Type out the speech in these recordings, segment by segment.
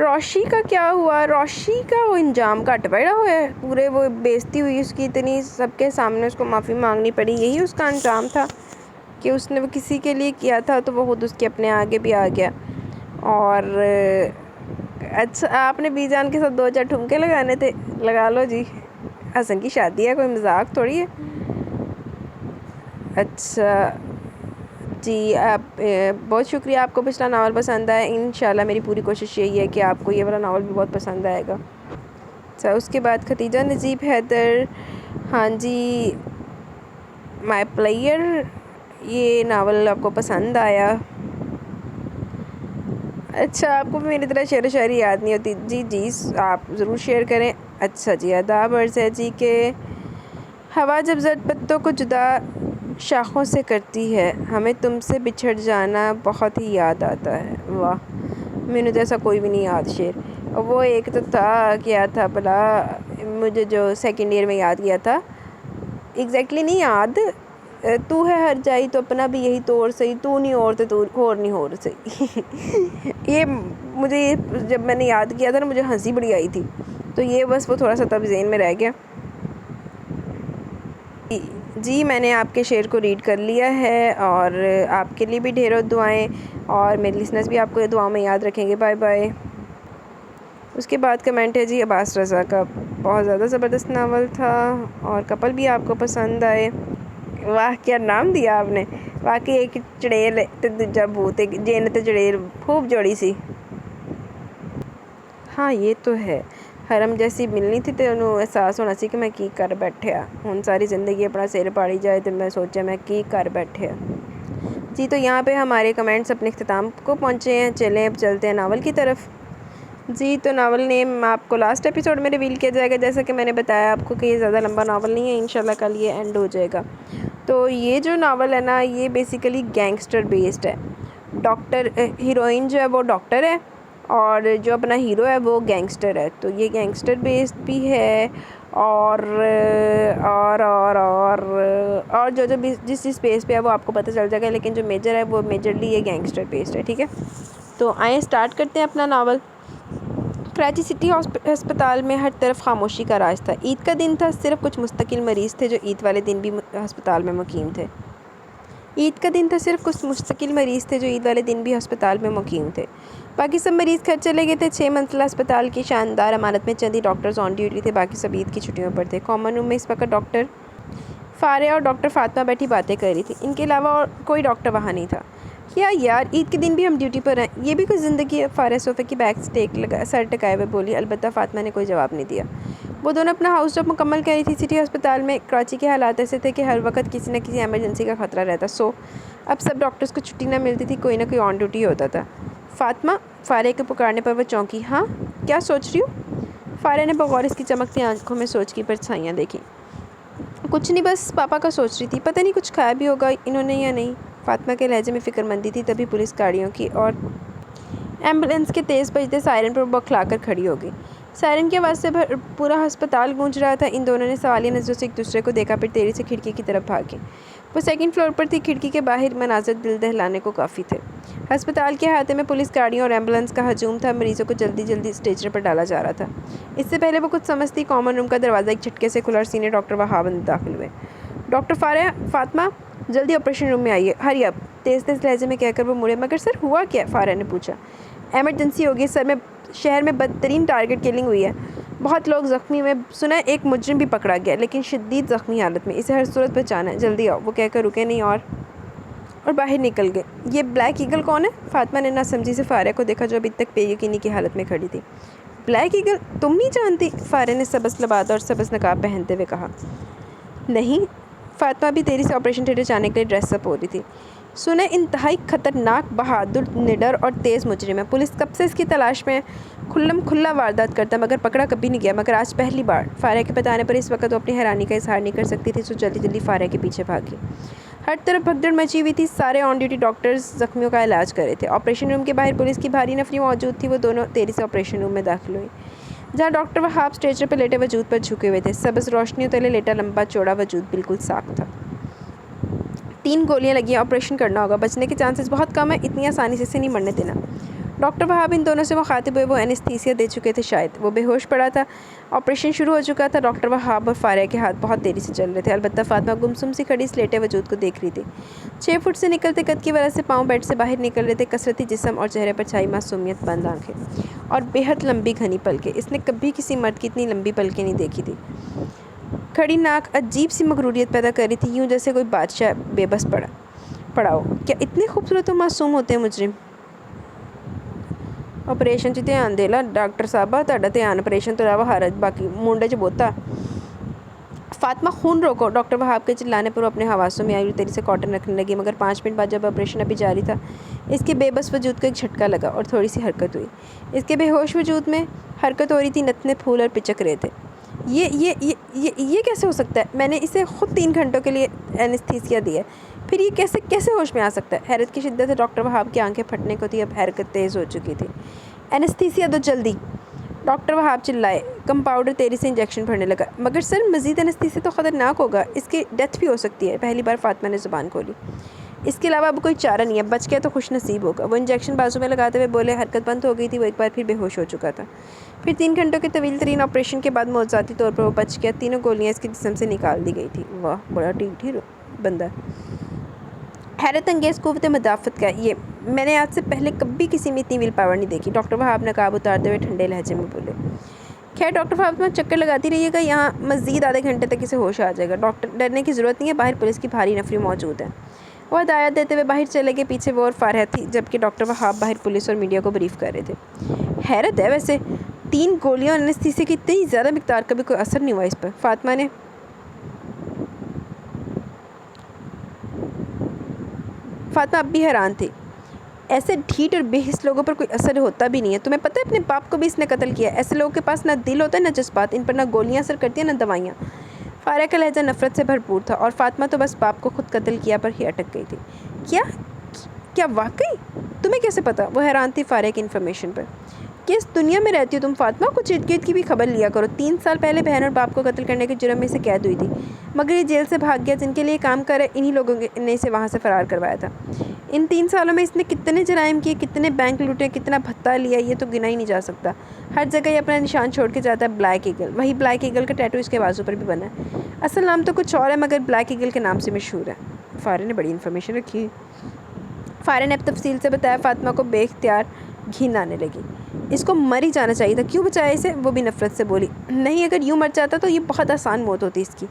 روشی کا کیا ہوا؟ روشی کا وہ انجام کٹ پڑا ہوا ہے، پورے وہ بےزتی ہوئی اس کی اتنی، سب کے سامنے اس کو معافی مانگنی پڑی، یہی اس کا انجام تھا کہ اس نے وہ کسی کے لیے کیا تھا تو وہ خود اس کے اپنے آگے بھی آ گیا۔ اور اچھا، آپ نے بی جان کے ساتھ 2-4 ٹھمکے لگانے تھے، لگا لو جی، حسن کی شادی ہے، کوئی مذاق تھوڑی ہے۔ اچھا جی، آپ بہت شکریہ، آپ کو پچھلا ناول پسند آیا، انشاءاللہ میری پوری کوشش یہی ہے کہ آپ کو یہ والا ناول بھی بہت پسند آئے گا۔ اچھا، اس کے بعد ختیجہ نجیب حیدر، ہاں جی، مائی پلیئر، یہ ناول آپ کو پسند آیا۔ اچھا، آپ کو بھی میری طرح شعر و شاعری یاد نہیں ہوتی؟ جی جی، آپ ضرور شیئر کریں۔ اچھا جی، آداب عرض ہے جی کہ ہوا جب زرد پتوں کو جدا شاخوں سے کرتی ہے، ہمیں تم سے بچھڑ جانا بہت ہی یاد آتا ہے۔ واہ، میں تو ایسا کوئی بھی نہیں یاد شعر۔ وہ ایک تو تھا، کیا تھا بھلا، مجھے جو سیکنڈ ایئر میں یاد کیا تھا، ایگزیکٹلی نہیں یاد، تو ہے ہر جائی تو اپنا بھی یہی طور سہی، تو نہیں اور تو اور نہیں اور سہی۔ یہ مجھے جب میں نے یاد کیا تھا نا، مجھے ہنسی بڑی آئی تھی، تو یہ بس وہ تھوڑا سا تب ذہن میں رہ گیا۔ جی، میں نے آپ کے شعر کو ریڈ کر لیا ہے، اور آپ کے لیے بھی ڈھیروں دعائیں، اور میرے لسنرز بھی آپ کو دعاؤں میں یاد رکھیں گے۔ Bye bye. اس کے بعد کمنٹ ہے جی عباس رضا کا، بہت زیادہ زبردست ناول تھا اور کپل بھی آپ کو پسند آئے۔ واہ، کیا نام دیا آپ نے، واقعی ایک چڑیل تے دوجا بھوت، ایک جن تے چڑیل، خوب جوڑی سی۔ ہاں یہ تو ہے، حرم جیسی ملنی تھی تو انہوں احساس ہونا سی کہ میں کی کر بیٹھیا، ہن ساری زندگی اپنا سر پاڑی جائے تو میں سوچا میں کی کر بیٹھیا۔ جی، تو یہاں پہ ہمارے کمنٹس اپنے اختتام کو پہنچے ہیں، چلیں اب چلتے ہیں ناول کی طرف۔ جی، تو ناول نیم آپ کو لاسٹ ایپیسوڈ میں ریویل کیا جائے گا، جیسا کہ میں نے بتایا آپ کو کہ یہ زیادہ لمبا ناول نہیں ہے، انشاءاللہ کل یہ اینڈ ہو جائے گا۔ تو یہ جو ناول ہے نا، یہ بیسیکلی گینگسٹر بیسڈ ہے۔ ڈاکٹر، ہیروئن جو ہے وہ ڈاکٹر ہے، اور جو اپنا ہیرو ہے وہ گینگسٹر ہے، تو یہ گینگسٹر بیسڈ بھی ہے، اور جو جس بیس پہ ہے وہ آپ کو پتہ چل جائے گا، لیکن جو میجر ہے وہ میجرلی یہ گینگسٹر بیسڈ ہے، ٹھیک ہے۔ تو آئیں سٹارٹ کرتے ہیں اپنا ناول۔ کراچی سٹی ہسپتال میں ہر طرف خاموشی کا راج تھا۔ عید کا دن تھا، صرف کچھ مستقل مریض تھے جو عید والے دن بھی ہسپتال میں مقیم تھے۔ ہسپتال میں مقیم تھے، باقی سب مریض گھر چلے گئے تھے۔ 6 منزلہ ہسپتال کی شاندار عمارت میں چند ہی ڈاکٹرز آن ڈیوٹی تھے، باقی سب عید کی چھٹیوں پر تھے۔ کامن روم میں اس وقت ڈاکٹر فارع اور ڈاکٹر فاطمہ بیٹھی باتیں کر رہی تھی، ان کے علاوہ اور کوئی ڈاکٹر وہاں نہیں تھا۔ کیا یار، عید کے دن بھی ہم ڈیوٹی پر ہیں، یہ بھی کوئی زندگی ہے؟ فارع صوفے کی بیک سر ٹکائے ہوئے بولی، البتہ فاطمہ نے کوئی جواب نہیں دیا۔ وہ دونوں اپنا ہاؤس جاب مکمل کر رہی تھی۔ سٹی ہسپتال میں کراچی کے حالات ایسے تھے کہ ہر وقت کسی نہ کسی ایمرجنسی کا خطرہ رہتا، اب سب ڈاکٹرز کو چھٹی نہ ملتی تھی، کوئی نہ کوئی آن ڈیوٹی ہوتا تھا۔ فاطمہ، فارع کے پکارنے پر وہ چونکی۔ ہاں، کیا سوچ رہی ہو؟ فارع نے بغور اس کی چمکتی آنکھوں میں سوچ کی پرچھائیاں دیکھیں۔ کچھ نہیں، بس پاپا کا سوچ رہی تھی، پتہ نہیں کچھ کھایا بھی ہوگا انہوں نے یا نہیں۔ فاطمہ کے لہجے میں فکر مندی تھی۔ تبھی پولیس گاڑیوں کی اور ایمبولینس کے تیز بجتے سائرن پر بکھلا کر کھڑی ہو گئی۔ سائرن کی آواز سے پورا ہسپتال گونج رہا تھا۔ ان دونوں نے سوالیہ نظروں سے ایک دوسرے کو دیکھا، پھر تیزی سے کھڑکی کی طرف بھاگے۔ وہ 2nd فلور پر تھی، کھڑکی کے باہر مناظر دل دہلانے کو کافی تھے۔ ہسپتال کے احاطے میں پولیس گاڑیوں اور ایمبولینس کا ہجوم تھا، مریضوں کو جلدی جلدی اسٹریچر پر ڈالا جا رہا تھا۔ اس سے پہلے وہ کچھ سمجھتی، کامن روم کا دروازہ ایک جھٹکے سے کھلا اور سینئر ڈاکٹر وہاب اندر داخل ہوئے۔ ڈاکٹر فارع، فاطمہ جلدی آپریشن روم میں آئیے، ہری اپ، تیز لہجے میں کہہ کر وہ مڑے۔ مگر سر ہوا کیا؟ فارع نے پوچھا۔ ایمرجنسی ہوگی سر، شہر میں بدترین ٹارگٹ کلنگ ہوئی ہے، بہت لوگ زخمی ہوئے، سنا ہے ایک مجرم بھی پکڑا گیا، لیکن شدید زخمی حالت میں، اسے ہر صورت بچانا ہے، جلدی آؤ، وہ کہہ کر رکے نہیں اور باہر نکل گئے۔ یہ بلیک ایگل کون ہے؟ فاطمہ نے ناسمجھی سے فارع کو دیکھا جو ابھی تک بے یقینی کی حالت میں کھڑی تھی۔ بلیک ایگل تم نہیں جانتی؟ فارع نے سبز لبادہ اور سبز نقاب پہنتے ہوئے کہا۔ نہیں۔ فاطمہ بھی دیری سے آپریشن تھیٹر جانے کے لیے ڈریس اپ ہو رہی تھی۔ سنیں انتہائی خطرناک، بہادر، نڈر اور تیز مجرم ہے، پولیس کب سے اس کی تلاش میں ہے، کھلا واردات کرتا مگر پکڑا کبھی نہیں گیا، مگر آج پہلی بار۔ فارع کے بتانے پر اس وقت وہ اپنی حیرانی کا اظہار نہیں کر سکتی تھی، سو جلدی جلدی فارع کے پیچھے بھاگی۔ ہر طرف بھگدڑ مچی ہوئی تھی، سارے آن ڈیوٹی ڈاکٹرز زخمیوں کا علاج کر رہے تھے۔ آپریشن روم کے باہر پولیس کی بھاری نفری موجود تھی، وہ دونوں تیزی سے آپریشن روم میں داخل ہوئی، جہاں ڈاکٹر وہاب اسٹریچر پر لیٹے وجود پر جھکے ہوئے تھے۔ سبز روشنیوں تلے لیٹا لمبا چوڑا وجود بالکل صاف تھا۔ 3 گولیاں لگی ہیں، آپریشن کرنا ہوگا، بچنے کے چانسز بہت کم ہیں، اتنی آسانی سے اسے نہیں مرنے دینا۔ ڈاکٹر وہاب ان دونوں سے مخاطب ہوئے. وہ اینستھیسیا دے چکے تھے شاید. وہ بے ہوش پڑا تھا. آپریشن شروع ہو چکا تھا. ڈاکٹر وہاب اور فارہ کے ہاتھ بہت تیزی سے چل رہے تھے. البتہ فاطمہ گمسم سی کھڑی سلیٹے وجود کو دیکھ رہی تھی. 6 فٹ سے نکلتے قد کی وجہ سے پاؤں بیڈ سے باہر نکل رہے تھے. کثرتی جسم اور چہرے پر چھائی معصومیت، بند آنکھیں اور بے حد لمبی گھنی پلکیں. اس نے کبھی کسی مرد کی اتنی لمبی پلکیں نہیں دیکھی تھی. کھڑی ناک عجیب سی مغروریت پیدا کر رہی تھی، یوں جیسے کوئی بادشاہ بے بس پڑا ہو. کیا اتنے خوبصورت و معصوم ہوتے ہیں مجرم؟ آپریشن 'ਚ ਧਿਆਨ ਦੇ ਲਾ ਡਾਕਟਰ ਸਾਹਿਬਾ, ਤੁਹਾਡਾ ਧਿਆਨ ਆਪਰੇਸ਼ਨ ਤੋਂ ਇਲਾਵਾ ਹਰ باقی ਮੁੰਡੇ 'ਚ بہتا. فاطمہ خون روکو. ڈاکٹر وہاب کے چلانے پر وہ اپنے حواسوں میں آئی اور تیزی سے کاٹن رکھنے لگی. مگر 5 منٹ بعد جب آپریشن ابھی جاری تھا، اس کے بے بس وجود کو ایک جھٹکا لگا اور تھوڑی سی حرکت ہوئی. اس کے بے ہوش وجود میں حرکت ہو رہی تھی. نتنے پھول اور پچک رہے تھے. یہ کیسے ہو سکتا ہے؟ میں نے اسے خود 3 گھنٹوں کے لیے اینستھیسیا دی ہے. پھر یہ کیسے ہوش میں آ سکتا ہے؟ حیرت کی شدت سے ڈاکٹر وہاب کی آنکھیں پھٹنے کو تھی. اب حرکت تیز ہو چکی تھی. اینستھیسیا دو جلدی، ڈاکٹر وہاب چلائے. کمپاؤنڈر تیزی سے انجیکشن بھرنے لگا. مگر سر، مزید اینستھیسیا تو خطرناک ہوگا، اس کی ڈیتھ بھی ہو سکتی ہے. پہلی بار فاطمہ نے زبان کھولی. اس کے علاوہ اب کوئی چارہ نہیں ہے. بچ گیا تو خوش نصیب ہوگا. وہ انجیکشن بازو میں لگاتے ہوئے بولے. حرکت بند ہو گئی تھی. وہ ایک بار پھر بے ہوش ہو چکا تھا. پھر 3 گھنٹوں کے طویل ترین آپریشن کے بعد معجزاتی طور پر وہ بچ گیا. 3 گولیاں اس کے جسم سے نکال دی گئی تھی. واہ، بڑا ٹھیک بندہ. حیرت انگیز قوت مدافعت کا یہ میں نے آج سے پہلے کبھی کسی میں اتنی ویل پاور نہیں دیکھی. ڈاکٹر وہاب نقاب اتارتے ہوئے ٹھنڈے لہجے میں بولے. خیر ڈاکٹر فاطمہ، چکر لگاتی رہیے گا یہاں. مزید آدھے گھنٹے تک اسے ہوش آ جائے گا. ڈاکٹر ڈرنے کی ضرورت نہیں ہے، باہر پولیس کی بھاری نفری موجود ہے. وہ ہدایت دیتے ہوئے باہر چلے گئے. پیچھے وہ اور فارہ تھی، جبکہ ڈاکٹر وہاب باہر پولیس اور میڈیا کو بریف کر رہے تھے. حیرت ہے ویسے، 3 گولیاں اور اینستھیسیا کی اتنی زیادہ مقدار کا بھی کوئی اثر نہیں ہوا اس پر. فاطمہ اب بھی حیران تھی. ایسے ڈھیٹ اور بے حس لوگوں پر کوئی اثر ہوتا بھی نہیں ہے. تمہیں پتہ ہے اپنے باپ کو بھی اس نے قتل کیا. ایسے لوگوں کے پاس نہ دل ہوتا ہے نہ جذبات. ان پر نہ گولیاں اثر کرتی ہیں نہ دوائیاں. فارہ کا لہجہ نفرت سے بھرپور تھا اور فاطمہ تو بس باپ کو خود قتل کیا پر ہی اٹک گئی تھی. کیا واقعی؟ تمہیں کیسے پتا؟ وہ حیران تھی فارہ کی انفارمیشن پر. کس دنیا میں رہتی ہو تم فاطمہ؟ کچھ ارد گرد کی بھی خبر لیا کرو. 3 سال پہلے بہن اور باپ کو قتل کرنے کے جرم میں اسے قید ہوئی تھی، مگر یہ جیل سے بھاگ گیا. جن کے لیے کام کر انہی لوگوں نے اسے وہاں سے فرار کروایا تھا. ان 3 سالوں میں اس نے کتنے جرائم کیے، کتنے بینک لوٹے، کتنا بھتہ لیا، یہ تو گنا ہی نہیں جا سکتا. ہر جگہ یہ اپنا نشان چھوڑ کے جاتا ہے. Black eagle. وہی بلیک ایگل کا ٹیٹو اس کے بازو پر بھی بنا ہے. اصل نام تو کچھ اور ہے، مگر بلیک ایگل کے نام سے مشہور ہے. فارہ نے بڑی انفارمیشن رکھی. فارہ نے اب تفصیل سے بتایا. فاطمہ کو بے اختیار گھن آنے لگی. اس کو مر ہی جانا چاہیے تھا. کیوں بچایا اسے؟ وہ بھی نفرت سے بولی. نہیں، اگر یوں مر جاتا تو یہ بہت آسان موت ہوتی اس کی.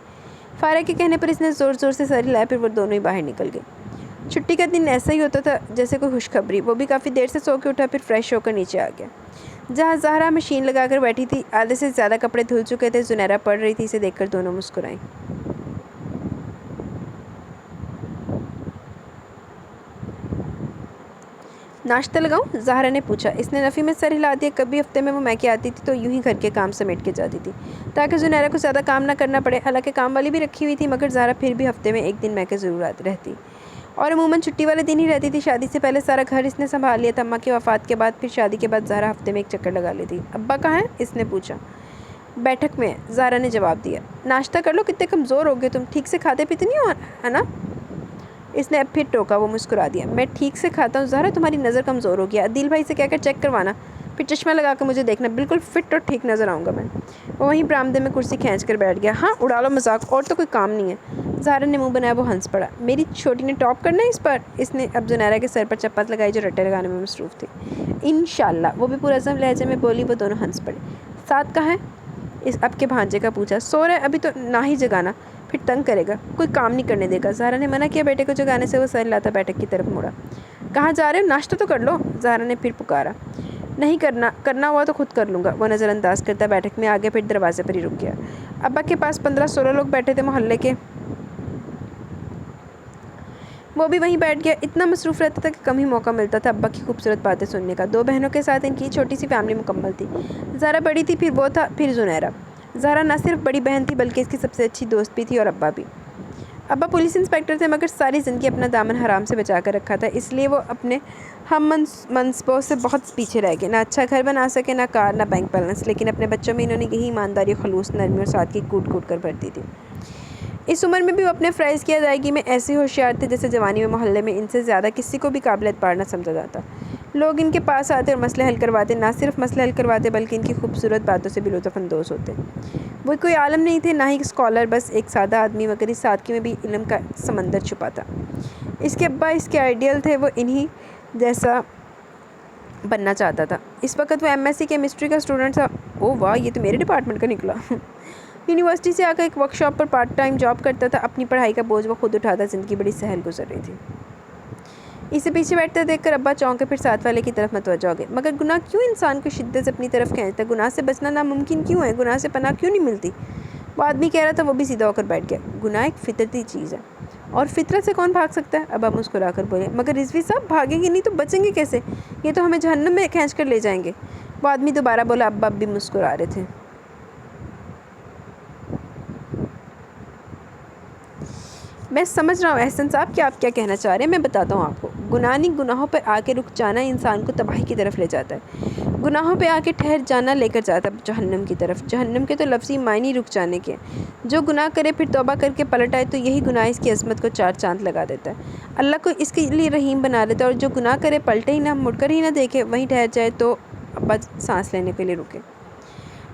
فارہ کے کہنے پر اس نے زور زور سے سر ہلایا. پھر وہ دونوں ہی باہر نکل گئے. چھٹی کا دن ایسا ہی ہوتا تھا جیسے کوئی خوشخبری. وہ بھی کافی دیر سے سو کے اٹھا، پھر فریش ہو کر نیچے آ گیا. جہاں زہرا مشین لگا کر بیٹھی تھی، آدھے سے زیادہ کپڑے دھل چکے تھے. زنیرہ پڑھ رہی تھی. اسے دیکھ کر دونوں مسکرائیں. ناشتہ لگاؤں؟ زہرا نے پوچھا. اس نے نفی میں سر ہلا دیا. کبھی ہفتے میں وہ میکے آتی تھی تو یوں ہی گھر کے کام سمیٹ کے جاتی تھی تاکہ زنیرہ کو زیادہ کام نہ کرنا پڑے. حالانکہ کام والی بھی رکھی ہوئی تھی، مگر زہرا پھر بھی ہفتے میں 1 دن میکے ضرور رہتی، اور عموماً چھٹی والے دن ہی رہتی تھی. شادی سے پہلے سارا گھر اس نے سنبھال لیا تھا. اماں کی وفات کے بعد پھر شادی کے بعد زہرا ہفتے میں 1 چکر لگا لیتی. ابا کہاں ہیں؟ اس نے پوچھا. بیٹھک میں ہے، زہرا نے جواب دیا. ناشتہ کر لو، کتنے کمزور ہو گئے تم. ٹھیک سے کھاتے پیتے نہیں ہو ہے نا؟ اس نے اب پھر ٹوکا. وہ مسکرا دیا. میں ٹھیک سے کھاتا ہوں زہرا، تمہاری نظر کمزور ہو گیا. عدیل بھائی سے کہہ کر چیک کروانا، پھر چشمہ لگا کر مجھے دیکھنا. بالکل فٹ اور ٹھیک نظر آؤں گا میں. وہ وہیں برآمدے میں کرسی کھینچ کر بیٹھ گیا. ہاں، اڑا لو مذاق، اور تو کوئی کام نہیں ہے. زہرا نے منہ بنایا. وہ ہنس پڑا. میری چھوٹی نے ٹاپ کرنا ہے اس پر. اس نے اب زنیرہ کے سر پر چپت لگائی جو رٹے لگانے میں مصروف تھی. انشاءاللہ. وہ بھی پرعزم لہجے میں بولی. وہ دونوں ہنس پڑے. ساتھ کہاں ہے؟ اس اب کے بھانجے کا پوچھا. سو رہا ہے ابھی تو. نہ ہی جگانا، پھر تنگ کرے گا، کوئی کام نہیں کرنے دے گا. زہرا نے منع کیا. بیٹے کو جگانے سے وہ سر ہلاتا بیٹھک کی طرف مڑا. کہاں جا رہے ہو؟ ناشتہ تو کر لو. زہرا نے پھر پکارا. نہیں کرنا ہوا تو خود کر لوں گا. وہ نظر انداز کرتا بیٹھک میں آگے، پھر دروازے پر ہی رک گیا. ابا کے پاس 15-16 لوگ بیٹھے تھے محلے کے. وہ بھی وہیں بیٹھ گیا. اتنا مصروف رہتا تھا کہ کم ہی موقع ملتا تھا ابا کی خوبصورت باتیں سننے کا. 2 بہنوں کے ساتھ ان کی چھوٹی سی فیملی مکمل تھی. زہرا بڑی تھی، پھر وہ تھا، پھر زنیرہ. زہرا نہ صرف بڑی بہن تھی بلکہ اس کی سب سے اچھی دوست بھی تھی، اور ابا بھی. ابا پولیس انسپیکٹر تھے، مگر ساری زندگی اپنا دامن حرام سے بچا کر رکھا تھا. اس لیے وہ اپنے ہم منصبوں سے بہت پیچھے رہ گئے. نہ اچھا گھر بنا سکے، نہ کار، نہ بینک بیلنس. لیکن اپنے بچوں میں انہوں نے یہی ایمانداری، خلوص، نرمی اور سادگی کوٹ کوٹ کر بھرتی تھی. اس عمر میں بھی وہ اپنے فرائض کی ادائیگی میں ایسے ہوشیار تھے جیسے جوانی میں محلے میں ان سے زیادہ کسی کو بھی قابل اعتبار نہ سمجھا جاتا. لوگ ان کے پاس آتے اور مسئلے حل کرواتے، نہ صرف مسئلے حل کرواتے بلکہ ان کی خوبصورت باتوں سے بھی لطف اندوز ہوتے۔ وہ کوئی عالم نہیں تھے، نہ ہی اسکالر، بس ایک سادہ آدمی، مگر اس سادگی میں بھی علم کا سمندر چھپا تھا۔ اس کے ابا اس کے آئیڈیل تھے، وہ انہی جیسا بننا چاہتا تھا۔ اس وقت وہ ایم ایس سی کیمسٹری کا اسٹوڈنٹ تھا۔ او واہ، یہ تو میرے ڈپارٹمنٹ کا نکلا۔ یونیورسٹی سے آ کر ایک ورک شاپ پر پارٹ ٹائم جاب کرتا تھا۔ اپنی پڑھائی کا بوجھ وہ خود اٹھاتا، زندگی بڑی سہل گزر رہی تھی۔ اسے پیچھے بیٹھتے دیکھ کر ابا چونکے، پھر ساتھ والے کی طرف متوجہ ہو گئے۔ مگر گناہ کیوں انسان کو شدت سے اپنی طرف کھینچتا ہے؟ گناہ سے بچنا ناممکن کیوں ہے؟ گناہ سے پناہ کیوں نہیں ملتی؟ وہ آدمی کہہ رہا تھا، وہ بھی سیدھا ہو کر بیٹھ گیا۔ گناہ ایک فطرتی چیز ہے، اور فطرت سے کون بھاگ سکتا ہے؟ ابا مسکرا کر بولے، مگر رضوی صاحب بھاگیں گے نہیں تو بچیں گے کیسے؟ یہ تو ہمیں جہنم میں کھینچ کر لے جائیں گے۔ وہ آدمی دوبارہ بولا۔ ابا اب بھی مسکرا رہے تھے۔ میں سمجھ رہا ہوں احسن صاحب کہ آپ کیا کہنا چاہ رہے ہیں، میں بتاتا ہوں آپ کو۔ گناہ نہیں، گناہوں پہ آ کے رک جانا انسان کو تباہی کی طرف لے جاتا ہے۔ گناہوں پہ آ کے ٹھہر جانا لے کر جاتا ہے جہنم کی طرف۔ جہنم کے تو لفظی معنی رک جانے کے ہیں۔ جو گناہ کرے پھر توبہ کر کے پلٹ آئے تو یہی گناہ اس کی عظمت کو چار چاند لگا دیتا ہے، اللہ کو اس کے لیے رحیم بنا دیتا ہے۔ اور جو گناہ کرے، پلٹے ہی نہ، مڑ کر ہی نہ دیکھے، وہیں ٹھہر جائے تو ابا سانس لینے کے لیے رکے۔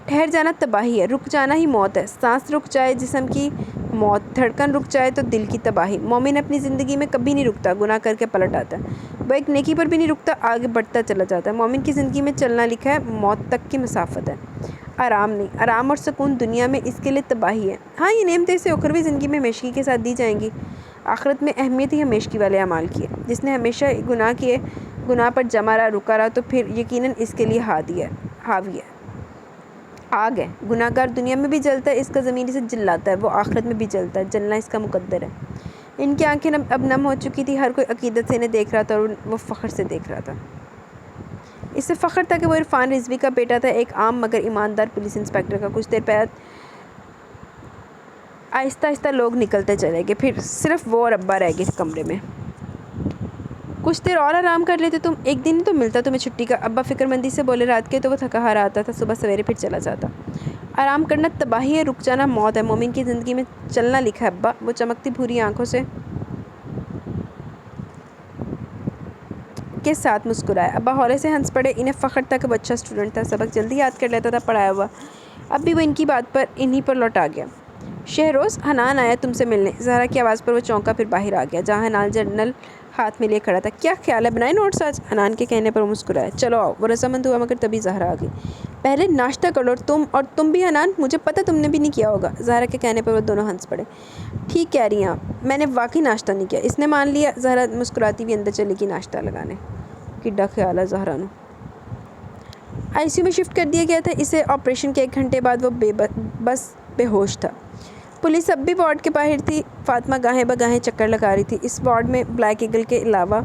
ٹھہر جانا تباہی ہے، رک جانا ہی موت ہے۔ سانس رک جائے جسم کی موت، دھڑکن رک جائے تو دل کی تباہی۔ مومن اپنی زندگی میں کبھی نہیں رکتا، گناہ کر کے پلٹ آتا ہے۔ وہ ایک نیکی پر بھی نہیں رکتا، آگے بڑھتا چلا جاتا ہے۔ مومن کی زندگی میں چلنا لکھا ہے، موت تک کی مسافت ہے، آرام نہیں۔ آرام اور سکون دنیا میں اس کے لیے تباہی ہے۔ ہاں، یہ نعمتیں اسے اخروی زندگی میں ہمیشگی کے ساتھ دی جائیں گی۔ آخرت میں اہمیت ہی ہمیشگی والے اعمال کی ہے۔ جس نے ہمیشہ گناہ کیے، گناہ پر جمع رہا، رکا رہا، تو پھر یقیناً اس کے لیے حاوی ہے، آگ ہے۔ گناہ گار دنیا میں بھی جلتا ہے، اس کا ضمیر اسے جلاتا ہے، وہ آخرت میں بھی جلتا ہے، جلنا اس کا مقدر ہے۔ ان کی آنکھیں اب نم ہو چکی تھی، ہر کوئی عقیدت سے انہیں دیکھ رہا تھا اور وہ فخر سے دیکھ رہا تھا۔ اس سے فخر تھا کہ وہ عرفان رضوی کا بیٹا تھا، ایک عام مگر ایماندار پولیس انسپکٹر کا۔ کچھ دیر بعد آہستہ آہستہ لوگ نکلتے چلے گئے، پھر صرف وہ اور ابا رہ گئے کمرے میں۔ کچھ دیر اور آرام کر لیتے تم، ایک دن ہی تو ملتا تمہیں چھٹی کا، ابا فکر مندی سے بولے۔ رات کے تو وہ تھکا ہارا آتا تھا، صبح سویرے پھر چلا جاتا۔ آرام کرنا تباہی ہے، رک جانا موت ہے۔ مومن کی زندگی میں چلنا لکھا ہے ابا۔ وہ چمکتی بھوری آنکھوں سے کے ساتھ مسکرائے۔ ابا ہولے سے ہنس پڑے، انہیں فخر تھا کہ وہ اچھا اسٹوڈنٹ تھا، سبق جلدی یاد کر لیتا تھا پڑھایا ہوا۔ اب بھی وہ ان کی بات پر انہی پر لوٹ آ گیا۔ شہروز، حنان آیا تم سے ملنے۔ زہرا کی آواز پر وہ چونکا، پھر باہر آ گیا جہاں حنان جرنل ہاتھ میں لیے کھڑا تھا۔ کیا خیال ہے، بنائے نوٹس آج؟ حنان کے کہنے پر وہ مسکرایا۔ چلو آؤ۔ وہ رضامند ہوا، مگر تبھی زہرا آ گئی۔ پہلے ناشتہ کر لو، اور تم بھی حنان، مجھے پتہ تم نے بھی نہیں کیا ہوگا۔ زہرا کے کہنے پر وہ دونوں ہنس پڑے۔ ٹھیک کہہ رہی ہیں آپ، میں نے واقعی ناشتہ نہیں کیا۔ اس نے مان لیا۔ زہرا مسکراتی ہوئی اندر چلی گئی ناشتہ لگانے۔ کڈا خیال ہے زہرا نو۔ آئی سی یو میں شفٹ کر دیا گیا تھا اسے۔ آپریشن کے 1 گھنٹے بعد وہ بس بے ہوش تھا۔ پولیس اب بھی وارڈ کے باہر تھی۔ فاطمہ گاہیں بگاہیں چکر لگا رہی تھی۔ اس وارڈ میں بلیک ایگل کے علاوہ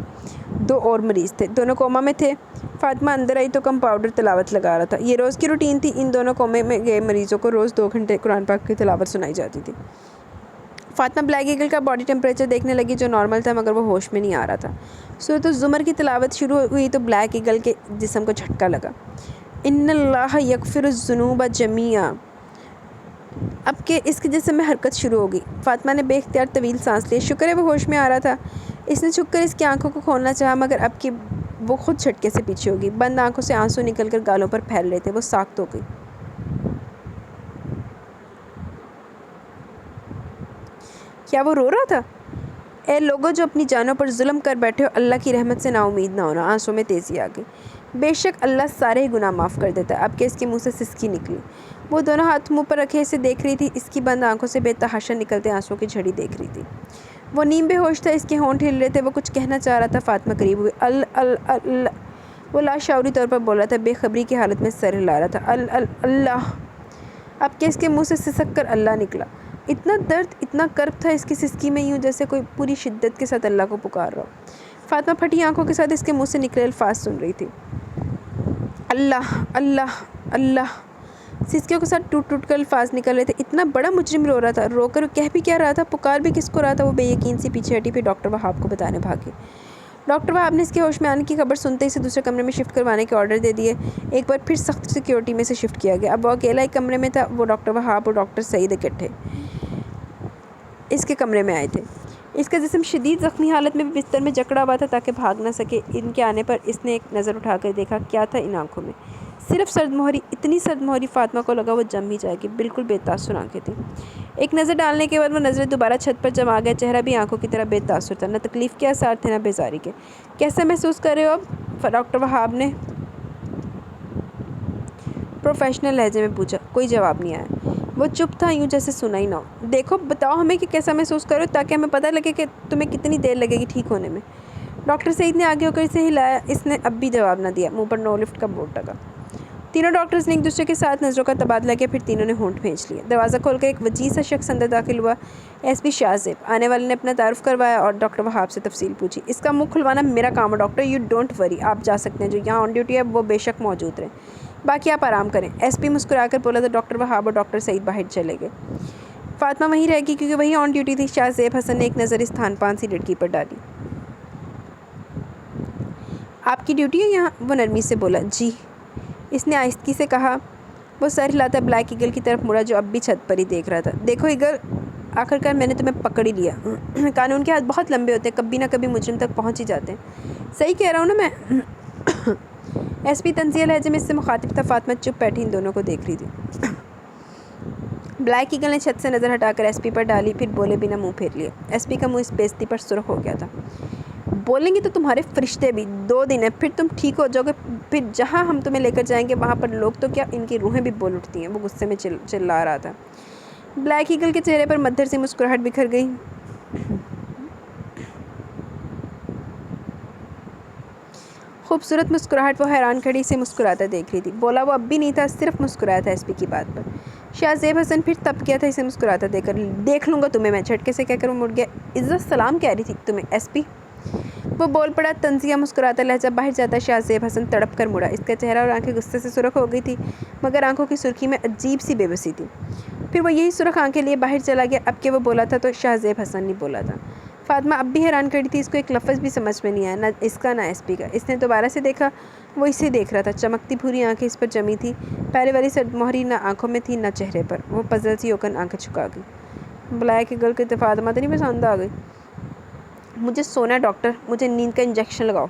2 اور مریض تھے، دونوں کوما میں تھے۔ فاطمہ اندر آئی تو کمپاؤنڈر تلاوت لگا رہا تھا۔ یہ روز کی روٹین تھی، ان دونوں کومے میں گئے مریضوں کو روز 2 گھنٹے قرآن پاک کی تلاوت سنائی جاتی تھی۔ فاطمہ بلیک ایگل کا باڈی ٹیمپریچر دیکھنے لگی، جو نارمل تھا، مگر وہ ہوش میں نہیں آ رہا تھا۔ سورۃ الزمر کی تلاوت شروع ہوئی تو بلیک ایگل کے جسم کو جھٹکا لگا۔ ان اللہ یغفر الذنوب جمیعا، اب کہ اس کے جسم میں حرکت شروع ہو گئی۔ فاطمہ نے بے اختیار طویل سانس لی۔ شکر ہے وہ ہوش میں آ رہا تھا۔ اس نے چھپ کر اس کی آنکھوں کو کھولنا چاہا، مگر اب کہ وہ خود جھٹکے سے پیچھے ہو گئی۔ بند آنکھوں سے آنسو نکل کر گالوں پر پھیل رہے تھے۔ وہ ساکت ہو گئی۔ کیا وہ رو رہا تھا؟ اے لوگوں جو اپنی جانوں پر ظلم کر بیٹھے ہو، اللہ کی رحمت سے نا امید نہ ہونا۔ آنسوں میں تیزی آ گئی۔ بے شک اللہ سارے ہی گناہ معاف کر دیتا ہے۔ اب کہ اس کے منہ سے سسکی نکلی۔ وہ دونوں ہاتھ منہ پر رکھے اسے دیکھ رہی تھی، اس کی بند آنکھوں سے بے تحاشا نکلتے آنسوؤں کی جھڑی دیکھ رہی تھی۔ وہ نیم بے ہوش تھا، اس کے ہونٹ ہل رہے تھے، وہ کچھ کہنا چاہ رہا تھا۔ فاطمہ قریب ہوئی۔ وہ لاشعوری طور پر بول رہا تھا، بے خبری کی حالت میں سر ہلا رہا تھا۔ اللہ۔ اب کہ اس کے منہ سے سسک کر اللہ نکلا۔ اتنا درد، اتنا کرب تھا اس کی سسکی میں، یوں جیسے کوئی پوری شدت کے ساتھ اللہ کو پکار رہا ہو۔ فاطمہ پھٹی آنکھوں کے ساتھ اس کے منہ سے نکلے الفاظ سن رہی تھی۔ اللہ اللہ اللہ۔ سسکیوں کے ساتھ ٹوٹ ٹوٹ کر الفاظ نکل رہے تھے۔ اتنا بڑا مجرم رو رہا تھا، رو کر کہہ بھی کیا رہا تھا، پکار بھی کس کو رہا تھا؟ وہ بے یقین سی پیچھے ہٹی، پھر ڈاکٹر وہاب کو بتانے بھاگی۔ ڈاکٹر وہاب نے اس کے ہوش میں آنے کی خبر سنتے ہی اسے دوسرے کمرے میں شفٹ کروانے کے آرڈر دے دیے۔ ایک بار پھر سخت سیکیورٹی میں سے شفٹ کیا گیا۔ اب وہ اکیلا ایک کمرے میں تھا۔ وہ ڈاکٹر وہاب اور ڈاکٹر سعید اکٹھے اس کے کمرے میں آئے تھے۔ اس کا جسم شدید زخمی حالت میں بستر میں جکڑا ہوا تھا تاکہ بھاگ نہ سکے۔ ان کے آنے پر اس نے ایک نظر اٹھا کر دیکھا، کیا تھا ان آنکھوں میں؟ صرف سرد مہری، اتنی سرد مہری فاطمہ کو لگا وہ جم ہی جائے گی، بالکل بے تاثر آنکھیں تھیں۔ ایک نظر ڈالنے کے بعد وہ نظریں دوبارہ چھت پر جما گئے، چہرہ بھی آنکھوں کی طرح بے تاثر تھا، نہ تکلیف کے آثار تھے نہ بیزاری کے۔ کیسا محسوس کر رہے ہو اب؟ ڈاکٹر وہاب نے پروفیشنل لہجے میں پوچھا۔ کوئی جواب نہیں آیا، وہ چپ تھا، یوں جیسے سنا ہی نہ ہو۔ دیکھو بتاؤ ہمیں کہ کیسا محسوس کر رہے ہو تاکہ ہمیں پتہ لگے کہ تمہیں کتنی دیر لگے گی ٹھیک ہونے میں۔ ڈاکٹر سعید نے آگے ہو کر اسے ہلایا، اس نے اب بھی جواب نہ دیا، منہ پر نو لفٹ کا بورڈ لگا۔ تینوں ڈاکٹرز نے ایک دوسرے کے ساتھ نظروں کا تبادلہ کیا، پھر تینوں نے ہونٹ بھینچ لیے۔ دروازہ کھول کر ایک وجیز سا شخص اندر داخل ہوا، ایس پی شاہ زیب۔ آنے والے نے اپنا تعارف کروایا اور ڈاکٹر وہاب سے تفصیل پوچھی۔ اس کا منہ کھلوانا میرا کام ہے ڈاکٹر، یو ڈونٹ وری، آپ جا سکتے ہیں، جو یہاں آن ڈیوٹی ہے وہ بے شک موجود رہیں، باقی آپ آرام کریں۔ ایس پی مسکرا کر بولا تو ڈاکٹر وہاب اور ڈاکٹر سعید باہر چلے گئے۔ فاطمہ وہیں رہ گئی کیونکہ وہی آن ڈیوٹی تھی۔ شاہ زیب حسن نے ایک نظر اس تھان پان سی لڑکی پر ڈالی۔ آپ کی ڈیوٹی ہے یہاں؟ وہ نرمی سے بولا۔ جی، اس نے آہستگی سے کہا۔ وہ سر ہلاتا بلیک ایگل کی طرف مڑا جو اب بھی چھت پر ہی دیکھ رہا تھا۔ دیکھو ایگل، آخر کار میں نے تمہیں پکڑ ہی لیا۔ قانون کے ہاتھ بہت لمبے ہوتے ہیں، کبھی نہ کبھی مجرم تک پہنچ ہی جاتے ہیں۔ صحیح کہہ رہا ہوں نا میں؟ ایس پی طنزیہ لہجے میں اس سے مخاطب تھا۔ فاطمہ چپ بیٹھی ان دونوں کو دیکھ رہی تھی۔ بلیک ایگل نے چھت سے نظر ہٹا کر ایس پی پر ڈالی، پھر بولے بنا منہ پھیر لیا۔ ایس پی کا منہ اس بےعزتی پر سرخ ہو گیا تھا۔ بولیں گے تو تمہارے فرشتے بھی، 2 دن ہے پھر تم ٹھیک ہو جاؤ گے، پھر جہاں ہم تمہیں لے کر جائیں گے وہاں پر لوگ تو کیا ان کی روحیں بھی بول اٹھتی ہیں۔ وہ غصے میں چلا رہا تھا۔ بلیک ایگل کے چہرے پر مدھر سی مسکراہٹ بکھر گئی۔ خوبصورت مسکراہٹ، وہ حیران کھڑی سے مسکراتا دیکھ رہی تھی۔ بولا وہ اب بھی نہیں تھا، صرف مسکرایا تھا ایس پی کی بات پر۔ شاہ زیب حسن پھر تپ کیا تھا اسے مسکراتا دیکھ کر۔ دیکھ لوں گا تمہیں میں، جھٹکے سے کہہ کر وہ مڑ گیا۔ عزت سلام کہہ رہی تھی تمہیں ایس پی، وہ بول پڑا۔ طنزیہ مسکراتا لہجہ باہر جاتا شاہ زیب حسن تڑپ کر مڑا۔ اس کا چہرہ اور آنکھیں غصے سے سرخ ہو گئی تھی، مگر آنکھوں کی سرخی میں عجیب سی بے بسی تھی۔ پھر وہ یہی سرخ آنکھیں لیے باہر چلا گیا۔ اب کہ وہ بولا تھا تو شاہ زیب حسن نہیں بولا تھا۔ فاطمہ اب بھی حیران کھڑی تھی، اس کو ایک لفظ بھی سمجھ میں نہیں آیا، نہ اس کا نہ ایس پی کا۔ اس نے دوبارہ سے دیکھا، وہ اسے دیکھ رہا تھا۔ چمکتی بھوری آنکھیں اس پر جمی تھی، پہلے والی سرد مہری نہ آنکھوں میں تھی نہ چہرے پر۔ وہ پزل سی ہو کر آنکھیں چکا گئی۔ بلیک ایگل کو فاطمہ تو نہیں پسند آ گئی۔ مجھے سونا ہے ڈاکٹر، مجھے نیند کا انجیکشن لگاؤ،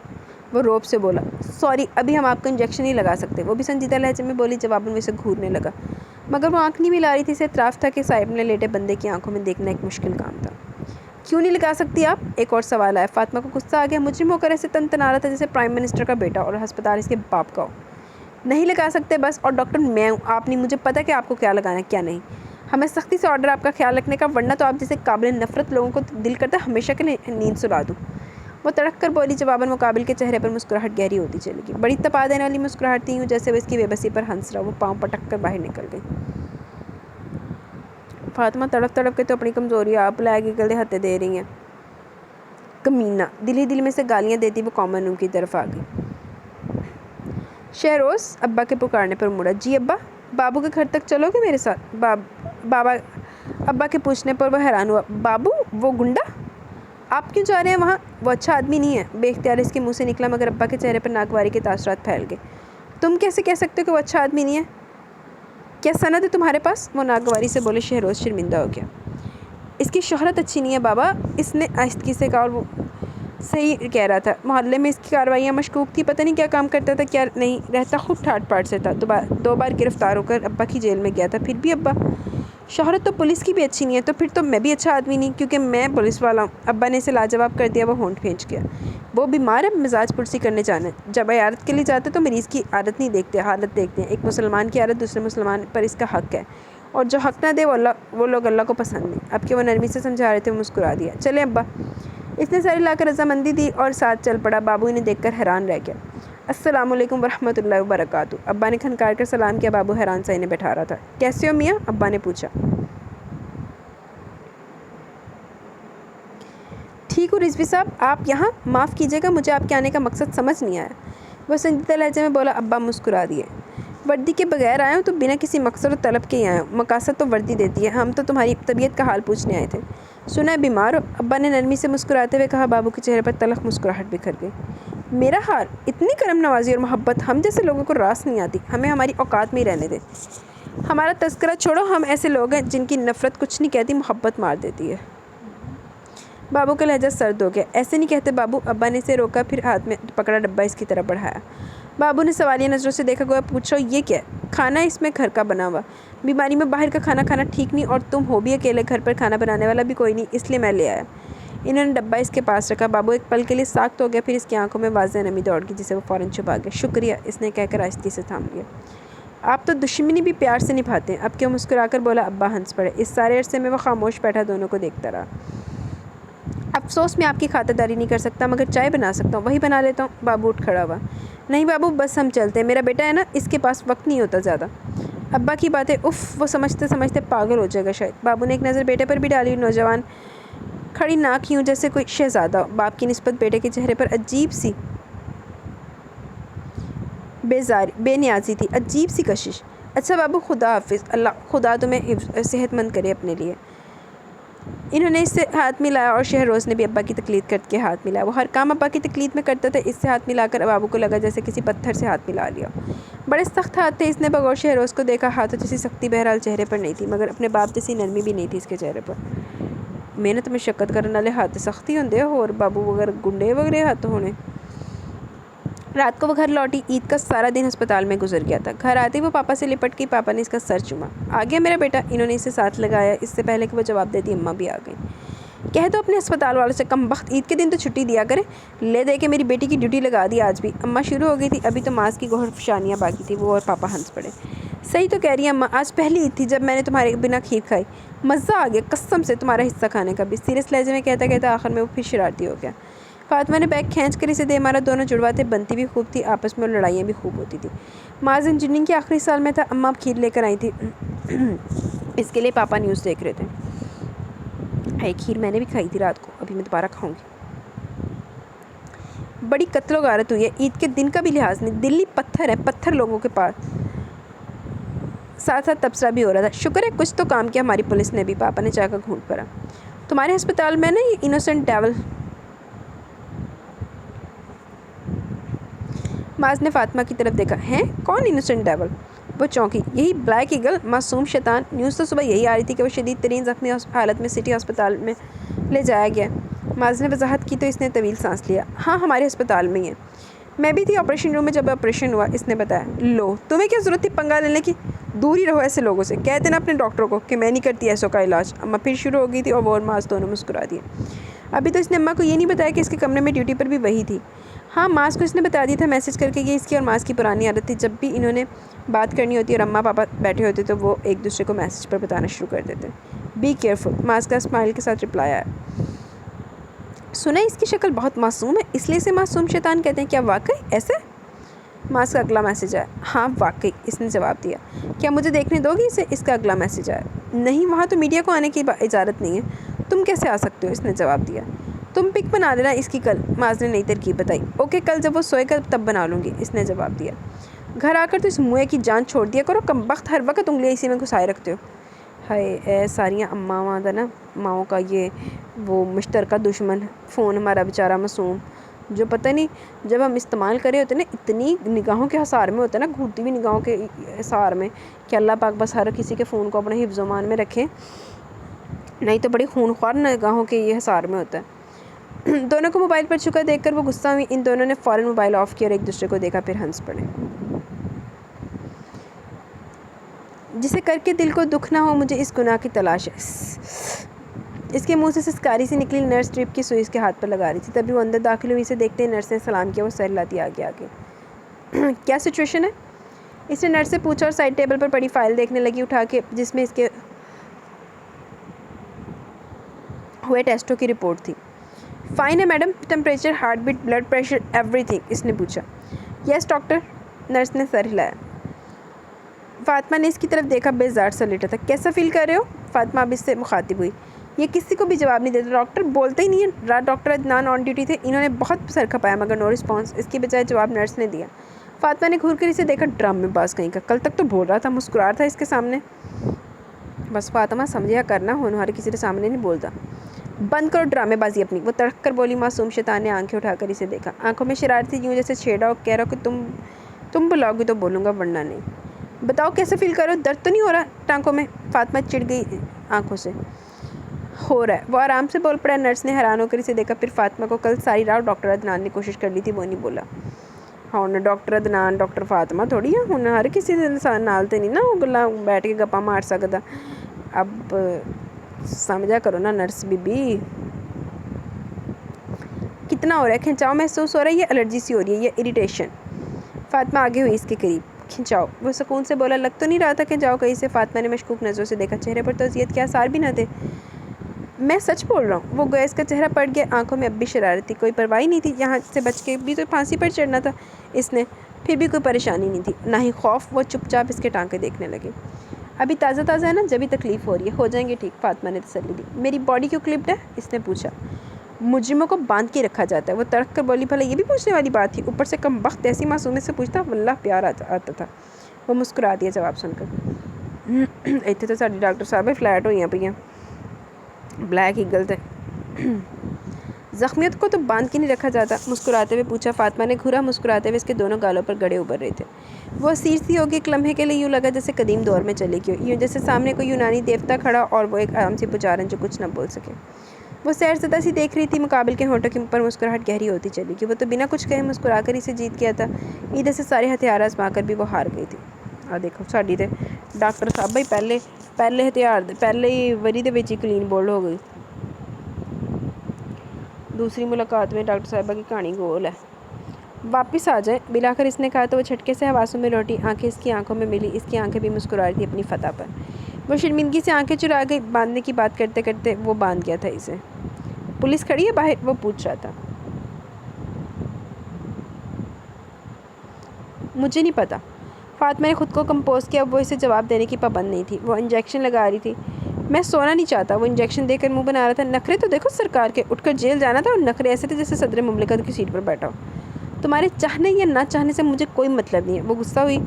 وہ روب سے بولا۔ سوری، ابھی ہم آپ کو انجیکشن نہیں لگا سکتے، وہ بھی سنجیدہ لہجے میں بولی۔ جواباً وہ اسے گھورنے لگا، مگر وہ آنکھ نہیں ملا رہی تھی۔ اسے اعتراف تھا کہ صاحب نے لیٹے بندے کی آنکھوں میں دیکھنا ایک مشکل کام تھا۔ کیوں نہیں لگا سکتی آپ؟ ایک اور سوال آیا۔ فاطمہ کو غصہ آ گیا، مجرم ہو کر ایسے تنتنا رہا تھا جیسے پرائم منسٹر کا بیٹا اور ہسپتال اس کے باپ کا ہو۔ نہیں لگا سکتے بس، اور ڈاکٹر میں ہوں، آپ نہیں، مجھے پتہ کہ آپ کو کیا لگانا ہے کیا نہیں۔ ہمیں سختی سے آرڈر آپ کا خیال رکھنے کا، ورنہ تو آپ جیسے قابل نفرت لوگوں کو دل کرتا ہے ہمیشہ کے لیے نیند سلا دوں، وہ تڑک کر بولی۔ جواباً مقابل کے چہرے پر مسکراہٹ گہری ہوتی چلی گئی، بڑی تپا دینے والی مسکراہٹ تھی، یوں جیسے وہ اس کی بے بسی پر ہنس رہا۔ وہ پاؤں پٹک کر باہر نکل گئی۔ فاطمہ تڑپ تڑپ کے تو اپنی کمزوری آپ بلیک ایگل دے ہتھے دے رہی ہیں، کمینہ، دل ہی دل میں سے گالیاں دیتی وہ کامن روم کی طرف آ گئی۔ شہروز ابا کے پکارنے پر مڑا۔ جی ابا، بابو کے گھر تک چلو گے میرے ساتھ؟ بابا، ابا کے پوچھنے پر وہ حیران ہوا۔ بابو، وہ گنڈا؟ آپ کیوں جا رہے ہیں وہاں؟ وہ اچھا آدمی نہیں ہے، بے اختیار اس کے منہ سے نکلا، مگر ابا کے چہرے پر ناگواری کے تاثرات پھیل گئے۔ تم کیسے کہہ سکتے ہو کہ وہ اچھا آدمی نہیں ہے؟ کیا سند ہے تمہارے پاس؟ وہ ناگواری سے بولے۔ شہروز شرمندہ ہو گیا۔ اس کی شہرت اچھی نہیں ہے بابا، اس نے آہستگی سے کہا، اور وہ صحیح کہہ رہا تھا۔ محلے میں اس کی کارروائیاں مشکوک تھی، پتہ نہیں کیا کام کرتا تھا کیا نہیں، رہتا خوب ٹھاٹ پاٹ سے تھا، 2 بار گرفتار ہو کر ابا کی جیل میں گیا تھا۔ پھر بھی ابا، شہرت تو پولیس کی بھی اچھی نہیں ہے، تو پھر تو میں بھی اچھا آدمی نہیں، کیونکہ میں پولیس والا ہوں۔ ابا نے اسے لاجواب کر دیا۔ وہ ہونٹ بھینچ گیا۔ وہ بیمار ہے، مزاج پرسی کرنے جانا ہے۔ جب عیادت کے لیے جاتے تو مریض کی عادت نہیں دیکھتے، حالت دیکھتے ہیں۔ ایک مسلمان کی عادت دوسرے مسلمان پر اس کا حق ہے، اور جو حق نہ دے وہ لوگ اللہ کو پسند نہیں۔ اب کہ وہ نرمی سے سمجھا رہے تھے، وہ مسکرا دیا۔ چلیں ابا، اس نے سر ہلا کر رضامندی دی اور ساتھ چل پڑا۔ بابو انہیں دیکھ کر حیران رہ گیا۔ السلام علیکم ورحمۃ اللہ وبرکاتہ، ابا نے کھنکار کر سلام کیا۔ بابو حیران سا انہیں بیٹھا رہا تھا۔ کیسے ہو میاں؟ ابا نے پوچھا۔ ٹھیک ہوں رضوی صاحب، آپ یہاں؟ معاف کیجیے گا، مجھے آپ کے آنے کا مقصد سمجھ نہیں آیا، وہ سنجیدہ لہجے میں بولا۔ ابا مسکرا دیے۔ وردی کے بغیر آئے ہوں تو بنا کسی مقصد و طلب کے ہی آئے ہوں، مقاصد تو وردی دیتی ہے، ہم تو تمہاری طبیعت کا حال پوچھنے آئے تھے۔ سنا ہے بیمار ہو؟ ابا نے نرمی سے مسکراتے ہوئے کہا۔ بابو کے چہرے پر تلخ مسکراہٹ بکھر گئی۔ میرا حال؟ اتنی کرم نوازی اور محبت ہم جیسے لوگوں کو راس نہیں آتی، ہمیں ہماری اوقات میں ہی رہنے دے۔ ہمارا تذکرہ چھوڑو، ہم ایسے لوگ ہیں جن کی نفرت کچھ نہیں کہتی، محبت مار دیتی ہے۔ بابو کا لہجہ سرد ہو گیا. ایسے نہیں کہتے بابو. ابا نے اسے روکا, پھر ہاتھ میں پکڑا ڈبہ اس کی طرف بڑھایا. بابو نے سوالیہ نظروں سے دیکھا, گویا پوچھ رہا ہو یہ کیا ہے؟ کھانا اس میں گھر کا بنا ہوا. بیماری میں باہر کا کھانا کھانا ٹھیک نہیں, اور تم ہو بھی اکیلے, گھر پر کھانا بنانے والا بھی کوئی نہیں, اس لیے میں لے آیا. انہوں نے ڈبہ اس کے پاس رکھا. بابو ایک پل کے لیے ساکت ہو گیا, پھر اس کی آنکھوں میں واضح نمی دوڑ گئی جسے وہ فوراً چھپا گیا. شکریہ, اس نے کہہ کر آہستگی سے تھام لیا. آپ تو دشمنی بھی پیار سے نبھاتے ہیں. اب کیوں مسکرا کر بولا. ابا ہنس پڑے. اس سارے عرصے میں وہ خاموش بیٹھا دونوں کو دیکھتا رہا. افسوس میں آپ کی خاطرداری نہیں کر سکتا, مگر چائے بنا سکتا ہوں, وہی بنا لیتا ہوں. بابو اٹھ کھڑا ہوا. نہیں بابو, بس ہم چلتے ہیں, میرا بیٹا ہے نا, اس کے پاس وقت نہیں ہوتا زیادہ. ابا کی باتیں, اف, وہ سمجھتے سمجھتے پاگل ہو جائے گا شاید. بابو نے ایک نظر بیٹے پر بھی ڈالی. نوجوان کھڑی ناک یوں جیسے کوئی شہزادہ ہو. باپ کی نسبت بیٹے کے چہرے پر عجیب سی بے نیازی تھی, عجیب سی کشش. اچھا بابو, خدا حافظ. اللہ خدا تمہیں صحت مند کرے اپنے لیے. انہوں نے اس سے ہاتھ ملایا, اور شہروز نے بھی ابا کی تقلید کر کے ہاتھ ملایا. وہ ہر کام ابا کی تقلید میں کرتا تھا. اس سے ہاتھ ملا کر بابو کو لگا جیسے کسی پتھر سے ہاتھ ملا لیا. بڑے سخت ہاتھ تھے. اس نے بغور شہروز کو دیکھا. ہاتھوں جیسی سختی بہرحال چہرے پر نہیں تھی, مگر اپنے باپ جیسی نرمی بھی نہیں تھی اس کے چہرے پر. محنت مشقت کرنے والے ہاتھ سختی ہوندے, اور بابو وغیرہ گنڈے وغیرہ ہاتھ ہونے. رات کو وہ گھر لوٹی. عید کا سارا دن ہسپتال میں گزر گیا تھا. گھر آتے وہ پاپا سے لپٹ گئی. پاپا نے اس کا سر چوما. آ گیا میرا بیٹا. انہوں نے اسے ساتھ لگایا. اس سے پہلے کہ وہ جواب دیتی اماں بھی آ گئیں. کہہ دو اپنے ہسپتال والوں سے, کم بخت, عید کے دن تو چھٹی دیا کریں. لے دے کے میری بیٹی کی ڈیوٹی لگا دی آج بھی. اماں شروع ہو گئی تھی. ابھی تو ماس کی گوہر فشانیاں باقی تھی. وہ اور پاپا ہنس پڑے. صحیح تو کہہ رہی ہیں اماں, آج پہلی عید تھی جب میں نے تمہارے بنا کھیر کھائی. مزہ آ گیا قسم سے تمہارا حصہ کھانے کا بھی. سیریس لہجے میں کہتا کہتا آخر میں وہ پھر شرارتی ہو گیا. فاطمہ نے بیگ کھینچ کر اسے دے مارا. دونوں جڑوا تھے, بنتی بھی خوب تھی آپس میں, اور لڑائیاں بھی خوب ہوتی تھی. ماز انجینئرنگ کے آخری سال میں تھا. اماں کھیر لے کر آئی تھی. اس کے لیے پاپا نیوز دیکھ رہے تھے. ہے کھیر میں نے بھی کھائی تھی رات کو, ابھی میں دوبارہ کھاؤں گی. بڑی قتل و غارت ہوئی ہے. عید کے دن کا بھی لحاظ نہیں. دلی پتھر ہے, پتھر لوگوں کے پاس. ساتھ ساتھ تبصرہ بھی ہو رہا تھا. شکر ہے کچھ تو کام کیا ہماری پولیس نے بھی. پاپا نے چاہ کا گھونٹ بھرا. تمہارے ہسپتال میں نا یہ انوسنٹ ڈیول. ماز نے فاطمہ کی طرف دیکھا. ہیں, کون انوسنٹ ڈیول؟ وہ چونکی. یہی بلیک ایگل, معصوم شیطان. نیوز تو صبح یہی آ رہی تھی کہ وہ شدید ترین زخمی حالت میں سٹی ہسپتال میں لے جایا گیا. ماز نے وضاحت کی تو اس نے طویل سانس لیا. ہاں ہمارے ہسپتال میں ہی ہے. میں بھی تھی آپریشن روم میں جب آپریشن ہوا, اس نے بتایا. لو, تمہیں کیا ضرورت تھی پنگا لینے کی؟ دور ہی رہو ایسے لوگوں سے. کہتے نا اپنے ڈاکٹروں کو کہ میں نہیں کرتی ایسوں کا علاج. اماں پھر شروع ہو گئی تھی, اور وہ اور ماز دونوں مسکرا دیے. ابھی تو اس نے اماں کو یہ نہیں بتایا کہ اس کے کمرے میں ڈیوٹی پر بھی وہی تھی. ہاں ماز کو اس نے بتا دیا تھا میسج کر کے. یہ اس کی اور ماز کی پرانی عادت تھی. جب بھی انہوں نے بات کرنی ہوتی اور اماں پاپا بیٹھے ہوتے تو وہ ایک دوسرے کو میسج پر بتانا شروع کر دیتے. بی کیئرفل, ماز کا اسمائل کے ساتھ رپلائی آیا. سنا اس کی شکل بہت معصوم ہے, اس لیے اسے معصوم شیطان کہتے ہیں. کیا واقعی ایسے؟ ماز کا اگلا میسج آیا. ہاں واقعی, اس نے جواب دیا. کیا مجھے دیکھنے دو گی اسے؟ اس کا اگلا میسج آیا. نہیں, وہاں تو میڈیا کو آنے کی اجازت نہیں ہے. تم کیسے آ سکتے ہو؟ اس نے جواب دیا. تم پک بنا لینا اس کی کل. ماز نے نئی ترکیب بتائی. اوکے, کل جب وہ سوئے گا تب بنا لوں گی. اس نے جواب دیا. گھر آ کر تو اس موئے کی جان چھوڑ دیا کرو. کم بخت, ہر وقت انگلیاں اسی میں گھسائے رکھتے ہو. ہائے اے ساریاں اماں دا نا, ماؤں کا یہ وہ مشترکہ دشمن فون ہمارا بیچارہ معصوم, جو پتہ نہیں جب ہم استعمال کرے ہوتے نا اتنی نگاہوں کے حصار میں ہوتا ہے نا, گھوٹتی ہوئی نگاہوں کے حصار میں, کہ اللہ پاک بس ہر کسی کے فون کو اپنے حفظ و امان میں رکھے, نہیں تو بڑی خونخوار نگاہوں کے یہ حصار میں ہوتا ہے. دونوں کو موبائل پر چکا دیکھ کر وہ غصہ ہوئی. ان دونوں نے فوراً موبائل آف کیا اور ایک دوسرے کو دیکھا, پھر ہنس پڑے. جسے کر کے دل کو دکھ نہ ہو, مجھے اس گناہ کی تلاش ہے. اس کے منہ سے سسکاری سی نکلی. نرس ٹرپ کی سوئی اس کے ہاتھ پر لگا رہی تھی. تبھی وہ اندر داخل ہوئی. اسے دیکھتے ہی نرس نے سلام کیا. وہ سر ہلاتی آگے آگے. کیا سچویشن ہے؟ اس نے نرس سے پوچھا, اور سائڈ ٹیبل پر پڑی فائل دیکھنے لگی اٹھا کے, جس میں اس کے ہوئے ٹیسٹوں کی رپورٹ تھی. فائن ہے madam, temperature, heart beat, blood pressure, everything. اس نے پوچھا. یس ڈاکٹر. نرس نے سر ہلایا. فاطمہ نے اس کی طرف دیکھا. بیزار سا لیٹا تھا. کیسا فیل کر رہے ہو؟ فاطمہ اب اس سے مخاطب ہوئی. یہ کسی کو بھی جواب نہیں دیتا. ڈاکٹر بولتے ہی نہیں ہے. رات ڈاکٹر عدنان آن ڈیوٹی تھے. انہوں نے بہت سر کھپایا مگر نو رسپانس. اس کی بجائے جواب نرس نے دیا. فاطمہ نے گھور کر اسے دیکھا. ڈرامے باز کہیں کا, کل تک تو بول رہا تھا, مسکرا رہا تھا اس کے سامنے. بس فاطمہ سمجھا کرنا, ہونہار کسی کے سامنے نہیں بولتا. بند کرو ڈرامے بازی اپنی. وہ تڑک کر بولی. معصوم شیطان نے آنکھیں اٹھا کر اسے دیکھا. آنکھوں میں شرارت تھی, یوں جیسے چھیڑا ہو, کہہ رہا ہو کہ تم بلاؤ گی تو بولوں گا ورنہ نہیں. بتاؤ کیسے فیل کرو؟ درد تو نہیں ہو رہا ٹانکوں میں؟ فاطمہ چڑ گئی آنکھوں سے. ہو رہا ہے۔ وہ آرام سے بول پڑا۔ نرس نے حیران ہو کر اسے دیکھا، پھر فاطمہ کو کل ساری رات ڈاکٹر عدنان نے کوشش کر لی تھی، وہ نہیں بولا۔ ہاں ڈاکٹر عدنان ڈاکٹر فاطمہ تھوڑی ہے، ہن ہر کسی انسان نال تے نہیں نا وہ گلا بیٹھ کے گپا مار سکدا۔ اب سمجھا کرو نا نرس بی بی۔ کتنا ہو رہا ہے؟ کھنچاؤ محسوس ہو رہا ہے یا الرجی سی ہو رہی ہے یا اریٹیشن؟ فاطمہ آگے ہوئی اس کے قریب۔ کھنچاؤ، وہ سکون سے بولا۔ لگ تو نہیں رہا تھا کھنچاؤ کہیں سے؟ فاطمہ نے مشکوک نظروں سے دیکھا، چہرے پر تو اذیت کے آثار بھی نہ تھے۔ میں سچ بول رہا ہوں۔ وہ گویا اس کا چہرہ پٹ گیا، آنکھوں میں اب بھی شرارت تھی۔ کوئی پرواہ نہیں تھی، یہاں سے بچ کے بھی تو پھانسی پر چڑھنا تھا اس نے، پھر بھی کوئی پریشانی نہیں تھی، نہ ہی خوف۔ وہ چپ چاپ اس کے ٹانکے دیکھنے لگے۔ ابھی تازہ تازہ ہے نا، جبھی تکلیف ہو رہی ہے، ہو جائیں گے ٹھیک، فاطمہ نے تسلی دی۔ میری باڈی کیوں کلپڈ ہے؟ اس نے پوچھا۔ مجرموں کو باندھ کے رکھا جاتا ہے۔ وہ تڑک کر بولی، بھلا یہ بھی پوچھنے والی بات تھی؟ اوپر سے کم بخت ایسی معصومیت سے پوچھتا، واللہ پیار آتا تھا۔ وہ مسکرا دیا جواب سن کر۔ اتنے تو ساری ڈاکٹر صاحب فلیٹ ہوئی ہیں بلیک ایگل تھے۔ زخمیت کو تو باندھ کے نہیں رکھا جاتا؟ مسکراتے ہوئے پوچھا۔ فاطمہ نے گھورا، مسکراتے ہوئے اس کے دونوں گالوں پر گڑے ابھر رہے تھے۔ وہ اسیر سی ہوگی، ایک لمحے کے لیے یوں لگا جیسے قدیم دور میں چلی گئی، یوں جیسے سامنے کوئی یونانی دیوتا کھڑا اور وہ ایک عام سی پجارن جو کچھ نہ بول سکے۔ وہ سیر زدہ سی دیکھ رہی تھی، مقابل کے ہونٹوں کے اوپر مسکراہٹ گہری ہوتی چلی گئی۔ وہ تو بنا کچھ کہے مسکرا کر اسے جیت گیا تھا، ادھر سے سارے ہتھیار آزما کر بھی وہ ہار گئی تھی۔ دیکھو ساڈی تے ڈاکٹر صاحب بھائی پہلے ہتھیار پہلے ہی وری دے وچ ہی کلین بولڈ ہو گئی۔ دوسری ملاقات میں ڈاکٹر صاحبہ کی کہانی گول ہے۔ واپس آ جائیں بلا کر اس نے کہا تو وہ جھٹکے سے حواسوں میں لوٹی، آنکھیں اس کی آنکھوں میں ملی، اس کی آنکھیں بھی مسکرا رہی تھی اپنی فتح پر۔ وہ شرمندگی سے آنکھیں چرا گئی، باندھنے کی بات کرتے کرتے وہ باندھ گیا تھا اسے۔ پولیس کھڑی ہے باہر؟ وہ پوچھ رہا تھا۔ مجھے نہیں پتا۔ فاطمہ نے خود کو کمپوز کیا، وہ اسے جواب دینے کی پابند نہیں تھی۔ وہ انجیکشن لگا رہی تھی۔ میں سونا نہیں چاہتا۔ وہ انجیکشن دے کر منہ بنا رہا تھا۔ نخرے تو دیکھو سرکار کے، اٹھ کر جیل جانا تھا اور نخرے ایسے تھے جیسے صدر مملکت کی سیٹ پر بیٹھا ہو۔ تمہارے چاہنے یا نہ چاہنے سے مجھے کوئی مطلب نہیں ہے۔ وہ غصہ ہوئی،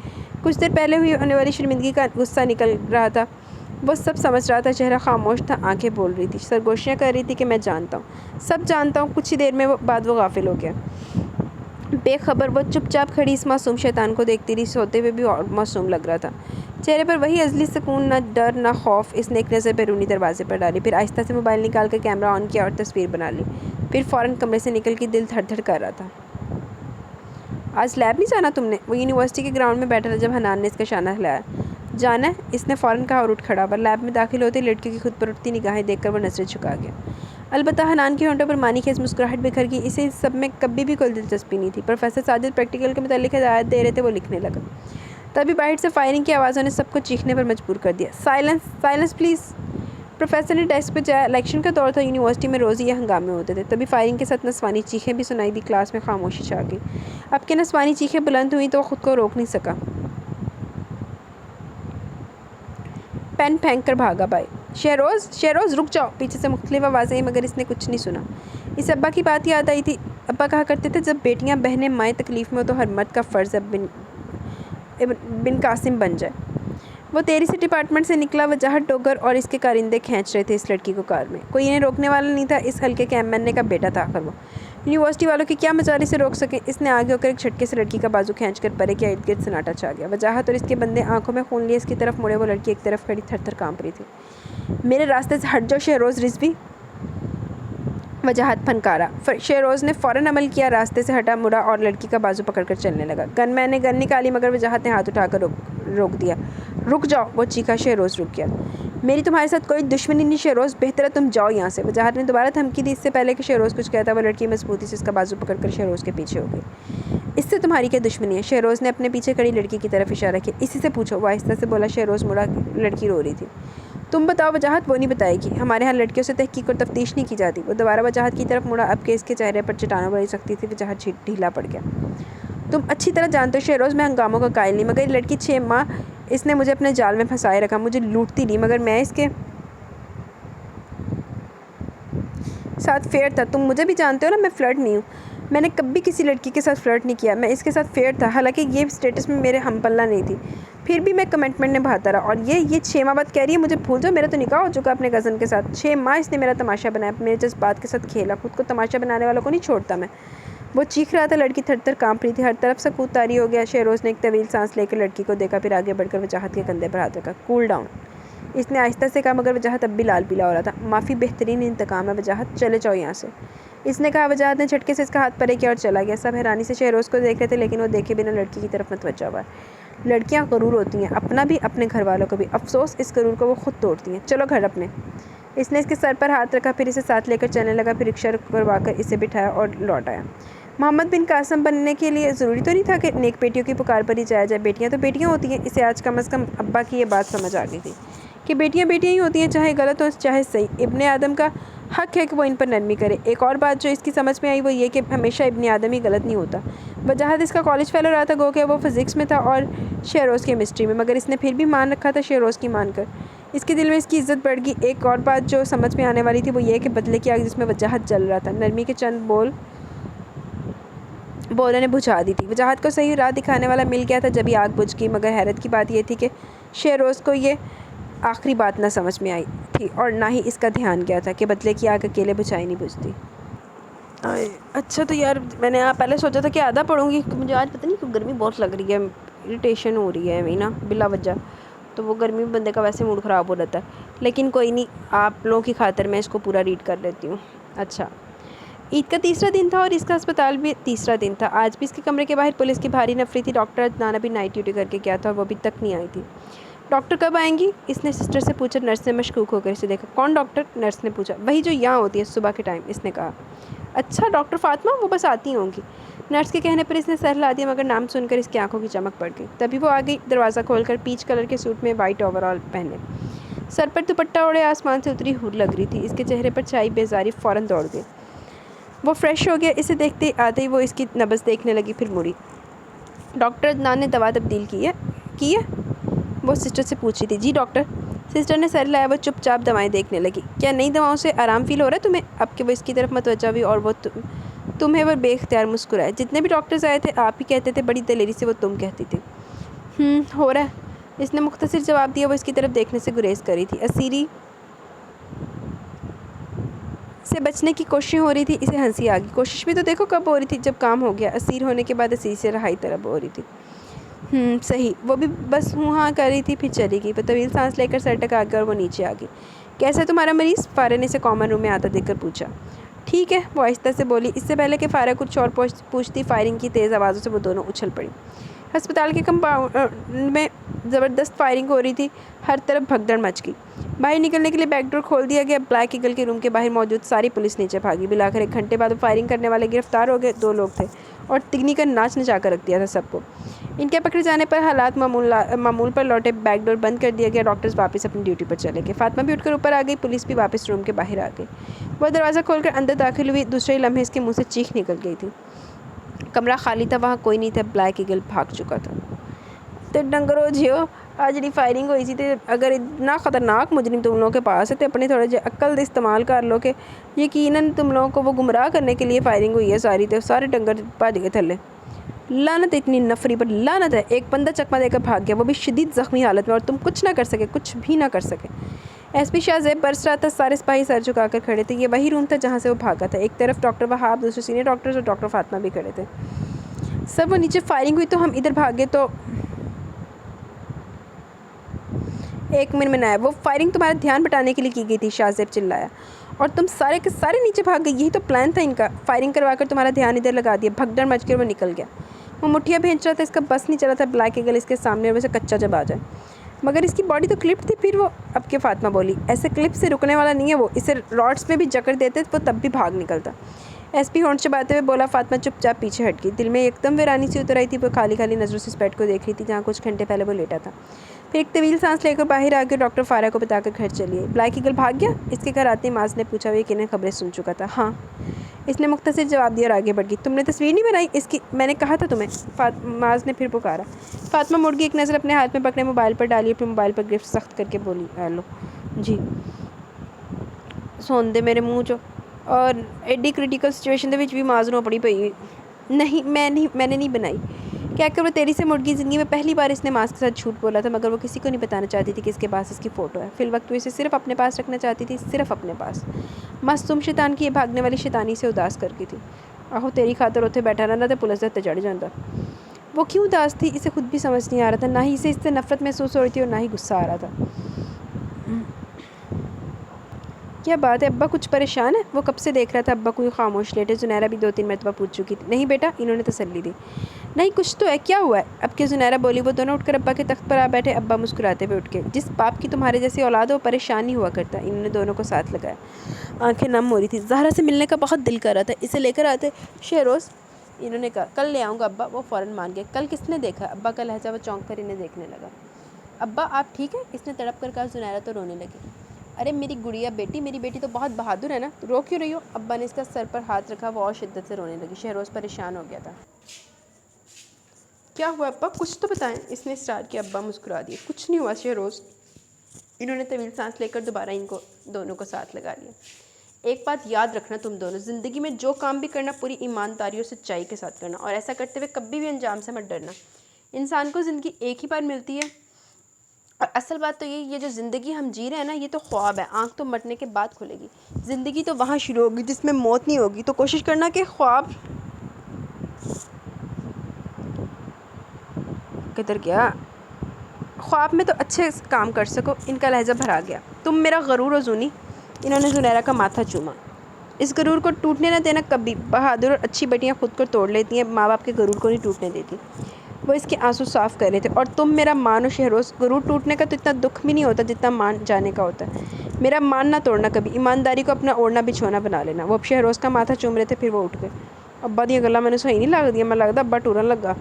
کچھ دیر پہلے ہوئی ہونے والی شرمندگی کا غصہ نکل رہا تھا۔ وہ سب سمجھ رہا تھا، چہرہ خاموش تھا، آنکھیں بول رہی تھی، سرگوشیاں کر رہی تھی کہ میں جانتا ہوں، سب جانتا ہوں۔ کچھ ہی دیر میں بعد وہ غافل ہو گیا۔ بے خبر وہ چپ چاپ کھڑی اس معصوم شیطان کو دیکھتی رہی، سوتے ہوئے بھی اور معصوم لگ رہا تھا۔ چہرے پر وہی ازلی سکون، نہ ڈر نہ خوف۔ اس نے ایک نظر بیرونی دروازے پر ڈالی، پھر آہستہ سے موبائل نکال کر کیمرہ آن کیا اور تصویر بنا لی، پھر فوراً کمرے سے نکل کے دل دھڑ دھڑ کر رہا تھا۔ آج لیب نہیں جانا تم نے؟ وہ یونیورسٹی کے گراؤنڈ میں بیٹھا تھا جب حنان نے اس کا شانہ ہلایا۔ جانا ہے؟ اس نے فوراً کہا اور اٹھ کھڑا ہوا۔ لیب میں داخل ہوتے لڑکی کی خود پر اٹھتی نگاہیں دیکھ کر وہ نظریں جھکا گیا۔ البتہ حنان کے ہونٹوں پر معنی خیز مسکراہٹ بکھر گئی، اسے اس سب میں کبھی بھی کوئی دلچسپی نہیں تھی۔ پروفیسر ساجد پریکٹیکل کے متعلق ہدایات دے رہے تھے، وہ لکھنے لگا۔ تبھی باہر سے فائرنگ کی آوازوں نے سب کو چیخنے پر مجبور کر دیا۔ Silence silence please. پروفیسر نے ڈیسک پہ جایا۔ الیکشن کا دور تھا، یونیورسٹی میں روز ہی یہ ہنگامے ہوتے تھے۔ تبھی فائرنگ کے ساتھ نسوانی چیخیں بھی سنائی دی، کلاس میں خاموشی چھا گئی۔ اب کہ نسوانی چیخیں بلند ہوئیں تو وہ خود کو روک نہیں سکا، پین پھینک کر بھاگا بھائی۔ شہروز شہروز رک جاؤ! پیچھے سے مختلف آوازیں آئیں مگر اس نے کچھ نہیں سنا۔ اس ابا کی بات یاد آئی تھی۔ ابا کہا کرتے تھے، جب بیٹیاں بہنیں مائیں تکلیف میں ہو تو ہر مرد کا فرض ہے بن قاسم بن جائے۔ وہ تیری سے ڈپارٹمنٹ سے نکلا، وجاہت ڈوگر اور اس کے کارندے کھینچ رہے تھے اس لڑکی کو کار میں۔ کوئی انہیں روکنے والا نہیں تھا، اس حلقے کے ایم این اے کا بیٹا تھا آخر وہ۔ یونیورسٹی والوں کی کیا مجال اسے روک سکیں؟ اس نے آگے ہو کر ایک جھٹکے سے لڑکی کا بازو کھینچ کر پرے کیا، ارد گرد سناٹا چھا گیا۔ وجاہت اور اس کے بندے آنکھوں میں خون لیے اس کی طرف مڑے، وہ لڑکی ایک طرف کھڑی تھر تھر کانپ رہی تھی۔ میرے راستے سے ہٹ جاؤ شہروز رضوی! وجاہت پھنکارا۔ شہروز نے فوراً عمل کیا، راستے سے ہٹا، مڑا اور لڑکی کا بازو پکڑ کر چلنے لگا۔ گن مین نے گن نکالی مگر وجاہت نے ہاتھ اٹھا کر روک دیا۔ رک جاؤ! وہ چیخا۔ شہروز رک گیا۔ میری تمہارے ساتھ کوئی دشمنی نہیں شہروز، بہتر ہے تم جاؤ یہاں سے۔ وجاہت نے دوبارہ دھمکی دی، اس سے پہلے کہ شہروز کچھ کہتا وہ لڑکی مضبوطی سے اس کا بازو پکڑ کر شہروز کے پیچھے ہو گئی۔ اس سے تمہاری کیا دشمنی ہے؟ شہروز نے اپنے پیچھے کھڑی لڑکی کی طرف اشارہ کیا۔ اسی سے پوچھو، وہ آہستہ سے بولا۔ شہروز مڑا، لڑکی رو رہی تھی۔ تم بتاؤ وجاہت؟ وہ نہیں بتائے گی، ہمارے ہاں لڑکیوں سے تحقیق اور تفتیش نہیں کی جاتی۔ وہ دوبارہ وجاہت کی طرف مڑا، اب کہ اس کے چہرے پر چٹانوں والی سختی تھی۔ وجاہت ڈھیلا پڑ گیا۔ تم اچھی طرح جانتے ہو شہروز، میں ہنگاموں کا قائل نہیں، مگر یہ لڑکی 6 ماہ اس نے مجھے اپنے جال میں پھنسائے رکھا، مجھے لوٹتی رہی، مگر میں اس کے ساتھ فیئر تھا۔ تم مجھے بھی جانتے ہو نا، میں فلرٹ نہیں ہوں، میں نے کبھی کسی لڑکی کے ساتھ فلرٹ نہیں کیا، میں اس کے ساتھ فیئر تھا، حالانکہ یہ سٹیٹس میں میرے ہم پلہ نہیں تھی، پھر بھی میں کمٹمنٹ نبھاتا رہا۔ اور یہ 6 ماہ بعد کہہ رہی ہے مجھے بھول جاؤ، میرا تو نکاح ہو چکا اپنے کزن کے ساتھ۔ 6 ماہ اس نے میرا تماشا بنایا، میرے جذبات کے ساتھ کھیلا، خود کو تماشا بنانے والوں کو نہیں چھوڑتا میں۔ وہ چیخ رہا تھا، لڑکی تھر تھر کانپ رہی تھی، ہر طرف سکوت طاری ہو گیا۔ شہروز نے ایک طویل سانس لے کر لڑکی کو دیکھا، پھر آگے بڑھ کر وجاہت کے کندھے پر ہاتھ رکھا۔ کول ڈاؤن، اس نے آہستہ سے کہا مگر وجاہت اب بھی لال پیلا ہو رہا تھا۔ معافی بہترین انتقام ہے وجاہت، چلے جاؤ یہاں سے، اس نے کہا۔ وجاہت نے جھٹکے سے اس کا ہاتھ پرے کیا اور چلا گیا۔ سب حیرانی سے شہروز کو دیکھ رہے تھے لیکن وہ دیکھے بنا لڑکی کی طرف متوجہ ہوا۔ لڑکیاں غرور ہوتی ہیں، اپنا بھی اپنے گھر والوں کو بھی، افسوس اس غرور کو وہ خود توڑتی ہیں۔ چلو گھر اپنے۔ اس نے اس کے سر پر ہاتھ رکھا، پھر اسے ساتھ لے کر چلنے لگا، پھر رکشہ کروا کر اسے بٹھایا اور لوٹ آیا۔ محمد بن قاسم بننے کے لیے ضروری تو نہیں تھا کہ نیک بیٹیوں کی پکار پر ہی جایا جائے۔ بیٹیاں تو بیٹیاں ہوتی ہیں۔ اسے آج کم از کم ابا کی یہ بات سمجھ آ گئی تھی کہ بیٹیاں بیٹیاں ہی ہوتی ہیں، چاہے غلط ہو چاہے صحیح۔ ابن آدم کا حق ہے کہ وہ ان پر نرمی کرے۔ ایک اور بات جو اس کی سمجھ میں آئی وہ یہ کہ ہمیشہ ابن آدم ہی غلط نہیں ہوتا۔ وجاہت اس کا کالج فیلو رہا تھا، گو کہ وہ فزکس میں تھا اور شہروز کیمسٹری میں، مگر اس نے پھر بھی مان رکھا تھا شہروز کی مان کر۔ اس کے دل میں اس کی عزت بڑھ گئی۔ ایک اور بات جو سمجھ میں آنے والی تھی وہ یہ کہ بدلے کی آگ جس میں وجاہت جل رہا تھا، نرمی کے چند بولوں نے بجھا دی تھی۔ وجاہت کو صحیح راہ دکھانے والا مل گیا تھا جبھی آگ بجھ گئی، مگر حیرت کی بات یہ تھی کہ شہروز کو یہ آخری بات نہ سمجھ میں آئی تھی اور نہ ہی اس کا دھیان گیا تھا کہ بدلے کی آگ اکیلے بجھائی نہیں بجھتی۔ اچھا تو یار میں نے پہلے سوچا تھا کہ آدھا پڑھوں گی، مجھے آج پتہ نہیں کیوں گرمی بہت لگ رہی ہے، اریٹیشن ہو رہی ہے نا بلا وجہ، تو وہ گرمی میں بندے کا ویسے موڈ خراب ہو جاتا ہے، لیکن کوئی نہیں، آپ لوگوں کی خاطر میں اس کو پورا ریڈ کر لیتی ہوں۔ اچھا، عید کا تیسرا دن تھا اور اس کا اسپتال بھی تیسرا دن تھا۔ آج بھی اس کے کمرے کے باہر پولیس کی بھاری نفری تھی۔ ڈاکٹر عدنان ابھی نائٹ ڈیوٹی کر کے گیا تھا اور وہ ابھی تک نہیں آئی تھی۔ ڈاکٹر کب آئیں گی؟ اس نے سسٹر سے پوچھا۔ نرس نے مشکوک ہو کر اسے دیکھا۔ کون ڈاکٹر؟ نرس نے پوچھا۔ وہی جو یہاں ہوتی ہے صبح کے ٹائم، اس نے کہا۔ اچھا ڈاکٹر فاطمہ، وہ بس آتی ہوں گی۔ نرس کے کہنے پر اس نے سر ہلا دیا، مگر نام سن کر اس کی آنکھوں کی چمک پڑ گئی۔ تبھی وہ آ گئی، دروازہ کھول کر، پیچ کلر کے سوٹ میں، وائٹ اوور آل پہنے، سر پر دوپٹہ اوڑھے، آسمان سے اتری ہور لگ رہی تھی۔ اس کے چہرے پر چھائی بیزاری فوراً دوڑ گئی۔ وہ فریش ہو گیا، اسے دیکھتے آتے ہی وہ اس کی نبض دیکھنے لگی، پھر مڑی۔ ڈاکٹر عدنان نے دوا تبدیل کی ہے؟ وہ سسٹر سے پوچھ رہی تھی۔ جی ڈاکٹر۔ سسٹر نے سر ہلایا۔ وہ چپ چاپ دوائیں دیکھنے لگی۔ کیا نئی دواؤں سے آرام فیل ہو رہا ہے تمہیں؟ اب کہ وہ اس کی طرف متوجہ ہوئی اور وہ تمہیں وہ بے اختیار مسکرائے۔ جتنے بھی ڈاکٹرز آئے تھے آپ ہی کہتے تھے، بڑی دلیری سے وہ تم کہتی تھی۔ ہو رہا ہے، اس نے مختصر جواب دیا۔ وہ اس کی طرف دیکھنے سے گریز کری تھی۔ اسیری سے بچنے کی کوششیں ہو رہی تھی، اسے ہنسی آ گئی۔ کوشش بھی تو دیکھو کب ہو رہی تھی، جب کام ہو گیا۔ اسیر ہونے کے بعد اسیر سے رہائی طلب ہو رہی تھی۔ صحیح، وہ بھی بس ہاں کر رہی تھی، پھر چلی گئی۔ وہ طویل سانس لے کر سر ٹکا گیا اور وہ نیچے آ گئی۔ کیسا ہے تمہارا مریض؟ فارغ نے اسے کامن روم میں آتا دیکھ کر پوچھا۔ ٹھیک ہے، وہ آہستہ سے بولی۔ اس سے پہلے کہ فارغ کچھ اور پوچھتی، فائرنگ کی تیز آوازوں سے وہ دونوں اچھل پڑی۔ ہسپتال کے کمپاؤنڈ میں زبردست فائرنگ ہو رہی تھی، ہر طرف بھگدڑ مچ گئی۔ باہر نکلنے کے لیے بیک ڈور کھول دیا گیا۔ بلیک ایگل کے روم کے باہر موجود ساری پولیس نیچے بھاگی۔ بالآخر 1 گھنٹے بعد وہ فائرنگ کرنے والے گرفتار ہو گئے۔ 2 لوگ تھے اور تگنی کا ناچ نچا کر رکھ دیا تھا سب کو۔ ان کے پکڑے جانے پر حالات معمول پر لوٹے۔ بیک ڈور بند کر دیا گیا۔ ڈاکٹرز واپس اپنی ڈیوٹی پر چلے گئے۔ فاطمہ بھی اٹھ کر اوپر آ گئی۔ پولیس بھی واپس روم کے باہر آ گئی۔ وہ دروازہ کھول کر اندر داخل ہوئی، دوسرے ہی لمحے اس کے منہ سے چیخ نکل گئی تھی۔ کمرہ خالی تھا، وہاں کوئی نہیں تھا، بلیک ایگل بھاگ چکا تھا۔ تو ڈنگرو جیو، آج جی فائرنگ ہوئی تھی، اگر اتنا خطرناک مجرم تم لوگوں کے پاس ہے تو اپنی تھوڑے جی عقل استعمال کر لو کہ یقیناً تم لوگوں کو وہ گمراہ کرنے کے لیے فائرنگ ہوئی ہے ساری، تو سارے ڈنگر بھاج گئے تھلے۔ لعنت اتنی نفری پر لعنت ہے۔ ایک بندہ چکمہ دے کر بھاگ گیا، وہ بھی شدید زخمی حالت میں، اور تم کچھ نہ کر سکے، کچھ بھی نہ کر سکے۔ ایس پی شاہ زیب برس رہا تھا، سارے سپاہی سر جھکا کر کھڑے تھے۔ یہ وہی روم تھا جہاں سے وہ بھاگا تھا۔ ایک طرف ڈاکٹر وہاب، دوسرے سینئر ڈاکٹرز اور ڈاکٹر فاطمہ بھی کھڑے تھے۔ سب وہ نیچے فائرنگ ہوئی تو ہم ادھر بھاگے تو 1 منٹ میں نہ آیا۔ وہ فائرنگ تمہارا دھیان بٹانے کے لیے کی گئی تھی، شاہ زیب چلایا، اور تم سارے کے سارے نیچے بھاگ گئے۔ یہی تو پلان تھا ان کا، فائرنگ کروا کر تمہارا دھیان ادھر لگا دیا۔ بھگدڑ مچ کر وہ نکل گیا۔ وہ مٹھیاں بھینچ رہا تھا، اس کا بس نہیں چلا تھا بلیک ایگل اس کے سامنے اور ویسے کچا جب آ جائے، مگر اس کی باڈی تو کلپڈ تھی۔ پھر وہ اب کے فاطمہ بولی، ایسے کلپ سے رکنے والا نہیں ہے وہ، اسے راڈس میں بھی جکڑ دیتے وہ تب بھی بھاگ نکلتا۔ ایس پی ہونٹ چباتے ہوئے بولا۔ فاطمہ چپ چاپ پیچھے ہٹ گئی۔ دل میں ایک دم ویرانی سی اتر آئی تھی۔ وہ خالی خالی نظروں سے اس بیڈ کو دیکھ رہی تھی جہاں کچھ گھنٹے پہلے وہ لیٹا تھا۔ پھر ایک طویل سانس لے کر باہر آ کے ڈاکٹر فارغ کو بتا کر گھر چلی آئی۔ بلیک ایگل بھاگ گیا؟ اس کے گھر آتے ہی معاذ نے پوچھا۔ وہ یقیناً خبریں سن چکا تھا۔ ہاں، اس نے مختصر جواب دیا اور آگے بڑھ گئی۔ تم نے تصویر نہیں بنائی اس کی؟ میں نے کہا تھا تمہیں، معاذ نے پھر پکارا۔ فاطمہ مڑ گئی، ایک نظر اپنے ہاتھ میں پکڑے موبائل پر ڈالی، پھر موبائل پر گرفت سخت کر کے بولی، ہیلو جی سون دے میرے منہ چو، اور ایڈی کریٹیکل سچویشن دے وچ بھی معذروں پڑی پئی۔ نہیں میں نے نہیں بنائی کہہ کر وہ تیری سے مڑ گئی۔ زندگی میں پہلی بار اس نے معاذ کے ساتھ جھوٹ بولا تھا، مگر وہ کسی کو نہیں بتانا چاہتی تھی کہ اس کے پاس اس کی فوٹو ہے۔ فی الوقت وہ اسے صرف اپنے پاس رکھنا چاہتی تھی، صرف اپنے پاس۔ معصوم شیطان کی یہ بھاگنے والی شیطانی سے اداس کر گئی تھی۔ آہو تیری خاطر اتنے بیٹھا رہنا تو پولیس دے چڑھ جاتا۔ وہ کیوں اداس تھی اسے خود بھی سمجھ نہیں آ رہا تھا، نہ ہی اسے اس سے نفرت محسوس ہو رہی تھی اور نہ ہی غصہ آ رہا تھا۔ کیا بات ہے ابا کچھ پریشان ہے؟ وہ کب سے دیکھ رہا تھا ابا کوئی خاموش لیٹے. زنیرہ بھی 2-3 مرتبہ پوچھ چکی تھی. نہیں بیٹا, انہوں نے تسلی دی. نہیں کچھ تو ہے, کیا ہوا ہے؟ اب کہ زنیرہ بولی. وہ دونوں اٹھ کر ابا کے تخت پر آ بیٹھے. ابا مسکراتے ہوئے اٹھ کے. جس باپ کی تمہارے جیسی اولاد ہو وہ پریشان نہیں ہوا کرتا. انہوں نے دونوں کو ساتھ لگایا. آنکھیں نم ہو رہی تھی. زہرا سے ملنے کا بہت دل کر رہا تھا, اسے لے کر آتے. شہروز, انہوں نے کہا. کل لے آؤں گا ابا. وہ فوراً مان گئے. کل کس نے دیکھا؟ ابا کا لہجہ. وہ چونک کر انہیں دیکھنے لگا. ابا آپ ٹھیک ہیں؟ اس نے تڑپ کر کہا. زنیرہ تو رونے لگی. ارے میری گڑیا بیٹی, میری بیٹی تو بہت بہادر ہے نا, رو کیوں رہی ہو؟ ابا نے اس کا سر پر ہاتھ رکھا. وہ اور شدت سے رونے لگی. شہروز پریشان ہو گیا تھا. کیا ہوا ابا, کچھ تو بتائیں, اس نے اسٹارٹ کیا. ابا مسکرا دیے. کچھ نہیں ہوا شہروز. انہوں نے طویل سانس لے کر دوبارہ دونوں کو ساتھ لگا لیا. ایک بات یاد رکھنا تم دونوں, زندگی میں جو کام بھی کرنا پوری ایمانداری اور سچائی کے ساتھ کرنا, اور ایسا کرتے ہوئے کبھی بھی انجام سے مت ڈرنا. انسان کو زندگی ایک ہی بار ملتی ہے, اور اصل بات تو یہ جو زندگی ہم جی رہے ہیں نا, یہ تو خواب ہے. آنکھ تو مرنے کے بعد کھلے گی. زندگی تو وہاں شروع ہوگی جس میں موت نہیں ہوگی. تو کوشش کرنا کہ خواب کدھر گیا, خواب میں تو اچھے کام کر سکو. ان کا لہجہ بھرا گیا. تم میرا غرور ہو زونی. انہوں نے زنیرہ کا ماتھا چوما. اس غرور کو ٹوٹنے نہ دینا کبھی. بہادر اور اچھی بیٹیاں خود کو توڑ لیتی ہیں, ماں باپ کے غرور کو نہیں ٹوٹنے دیتی. وہ اس کے آنسو صاف کر رہے تھے. اور تم میرا مان ہو شہروز. غرور ٹوٹنے کا تو اتنا دکھ بھی نہیں ہوتا جتنا مان جانے کا ہوتا ہے. میرا مان نہ توڑنا کبھی. ایمانداری کو اپنا اوڑھنا بچھونا بنا لینا. وہ اب شہروز کا ماتھا چوم رہے تھے. پھر وہ اٹھ گئے. ابا دیا گلا میں نے صحیح نہیں لگ دیا. میں لگتا ابا ٹورن لگا.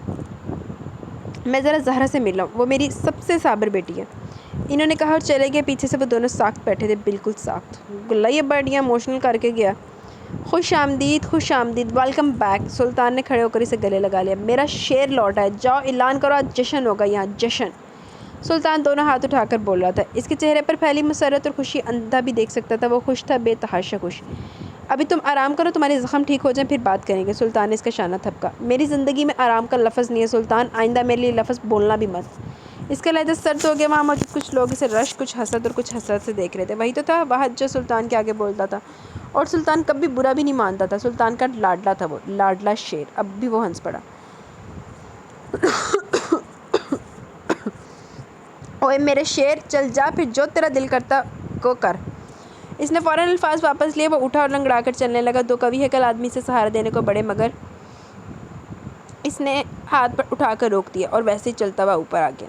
میں ذرا زہرا سے مل رہا ہوں, وہ میری سب سے صابر بیٹی ہے. انہوں نے کہا اور چلے گئے. پیچھے سے وہ دونوں ساکت بیٹھے تھے, بالکل ساکت. گلا یہ بڑیاں ایموشنل کر کے گیا. خوش آمدید, خوش آمدید, ویلکم بیک. سلطان نے کھڑے ہو کر اسے گلے لگا لیا. میرا شیر لوٹا ہے. جاؤ اعلان کرو, آج جشن ہوگا یہاں, جشن. سلطان دونوں ہاتھ اٹھا کر بول رہا تھا. اس کے چہرے پر پھیلی مسرت اور خوشی اندھا بھی دیکھ سکتا تھا. وہ خوش تھا, بے تحاشا خوش. ابھی تم آرام کرو, تمہارے زخم ٹھیک ہو جائیں پھر بات کریں گے. سلطان نے اس کا شانہ تھپکا. میری زندگی میں آرام کا لفظ نہیں ہے سلطان. آئندہ میرے لیے لفظ بولنا بھی مت. اس کا لہجہ سرد ہو گیا. وہاں موجود کچھ لوگ اسے رشک, کچھ حسد اور کچھ حسرت سے دیکھ رہے تھے. وہی تو تھا واحد جو سلطان کے آگے بولتا تھا, اور سلطان کبھی برا بھی نہیں مانتا تھا. سلطان کا لاڈلا تھا وہ, لاڈلا شیر. اب بھی وہ ہنس پڑا. اوئے میرے شیر, چل جا پھر جو تیرا دل کرتا کو کر. اس نے فوراً الفاظ واپس لیے. وہ اٹھا اور لنگڑا کر چلنے لگا. 2 قوی ہیکل آدمی سے سہارا دینے کو بڑے, مگر اس نے ہاتھ پر اٹھا کر روک دیا, اور ویسے ہی چلتا ہوا اوپر آ گیا.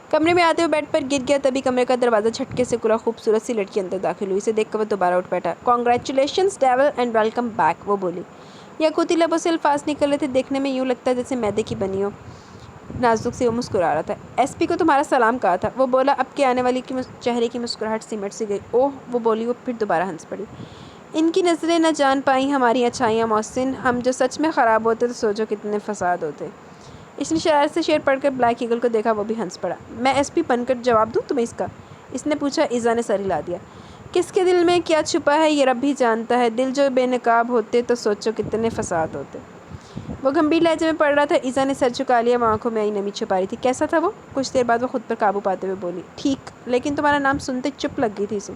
کمرے میں آتے ہوئے بیڈ پر گر گیا. تبھی کمرے کا دروازہ جھٹکے سے کھلا. خوبصورت سی لڑکی اندر داخل ہوئی. اسے دیکھ کر وہ دوبارہ اٹھ بیٹھا. Congratulations dual and welcome back, وہ بولی. یاقوتی لبوں سے الفاظ نکل رہے تھے. دیکھنے میں یوں لگتا ہے جیسے میدے کی بنی ہو. نازک سے وہ مسکرا رہا تھا. ایس پی کو تمہارا سلام کہا تھا, وہ بولا. اب کے آنے والی کی چہرے کی مسکراہٹ سمٹ سی گئی. اوہ, وہ بولی. وہ پھر دوبارہ ہنس پڑی. ان کی نظریں نہ جان پائیں ہماری اچھائیاں محسن. ہم جو سچ میں خراب ہوتے تو سوچو کتنے فساد ہوتے. اس نے شرارت سے شیر پڑھ کر بلیک ایگل کو دیکھا. وہ بھی ہنس پڑا. میں ایس پی بن کر جواب دوں تمہیں اس کا؟ اس نے پوچھا. ایزا نے سر ہلا دیا. کس کے دل میں کیا چھپا ہے یہ رب ہی جانتا ہے. دل جو بے نقاب ہوتے تو سوچو کتنے فساد ہوتے. وہ گمبھیر لہجے میں پڑھ رہا تھا. ایزا نے سر جھکا لیا. وہ آنکھوں میں آئی نمی چھپا رہی تھی. کیسا تھا وہ؟ کچھ دیر بعد وہ خود پر قابو پاتے ہوئے بولی. ٹھیک, لیکن تمہارا نام سنتے چپ لگ گئی تھی اسے.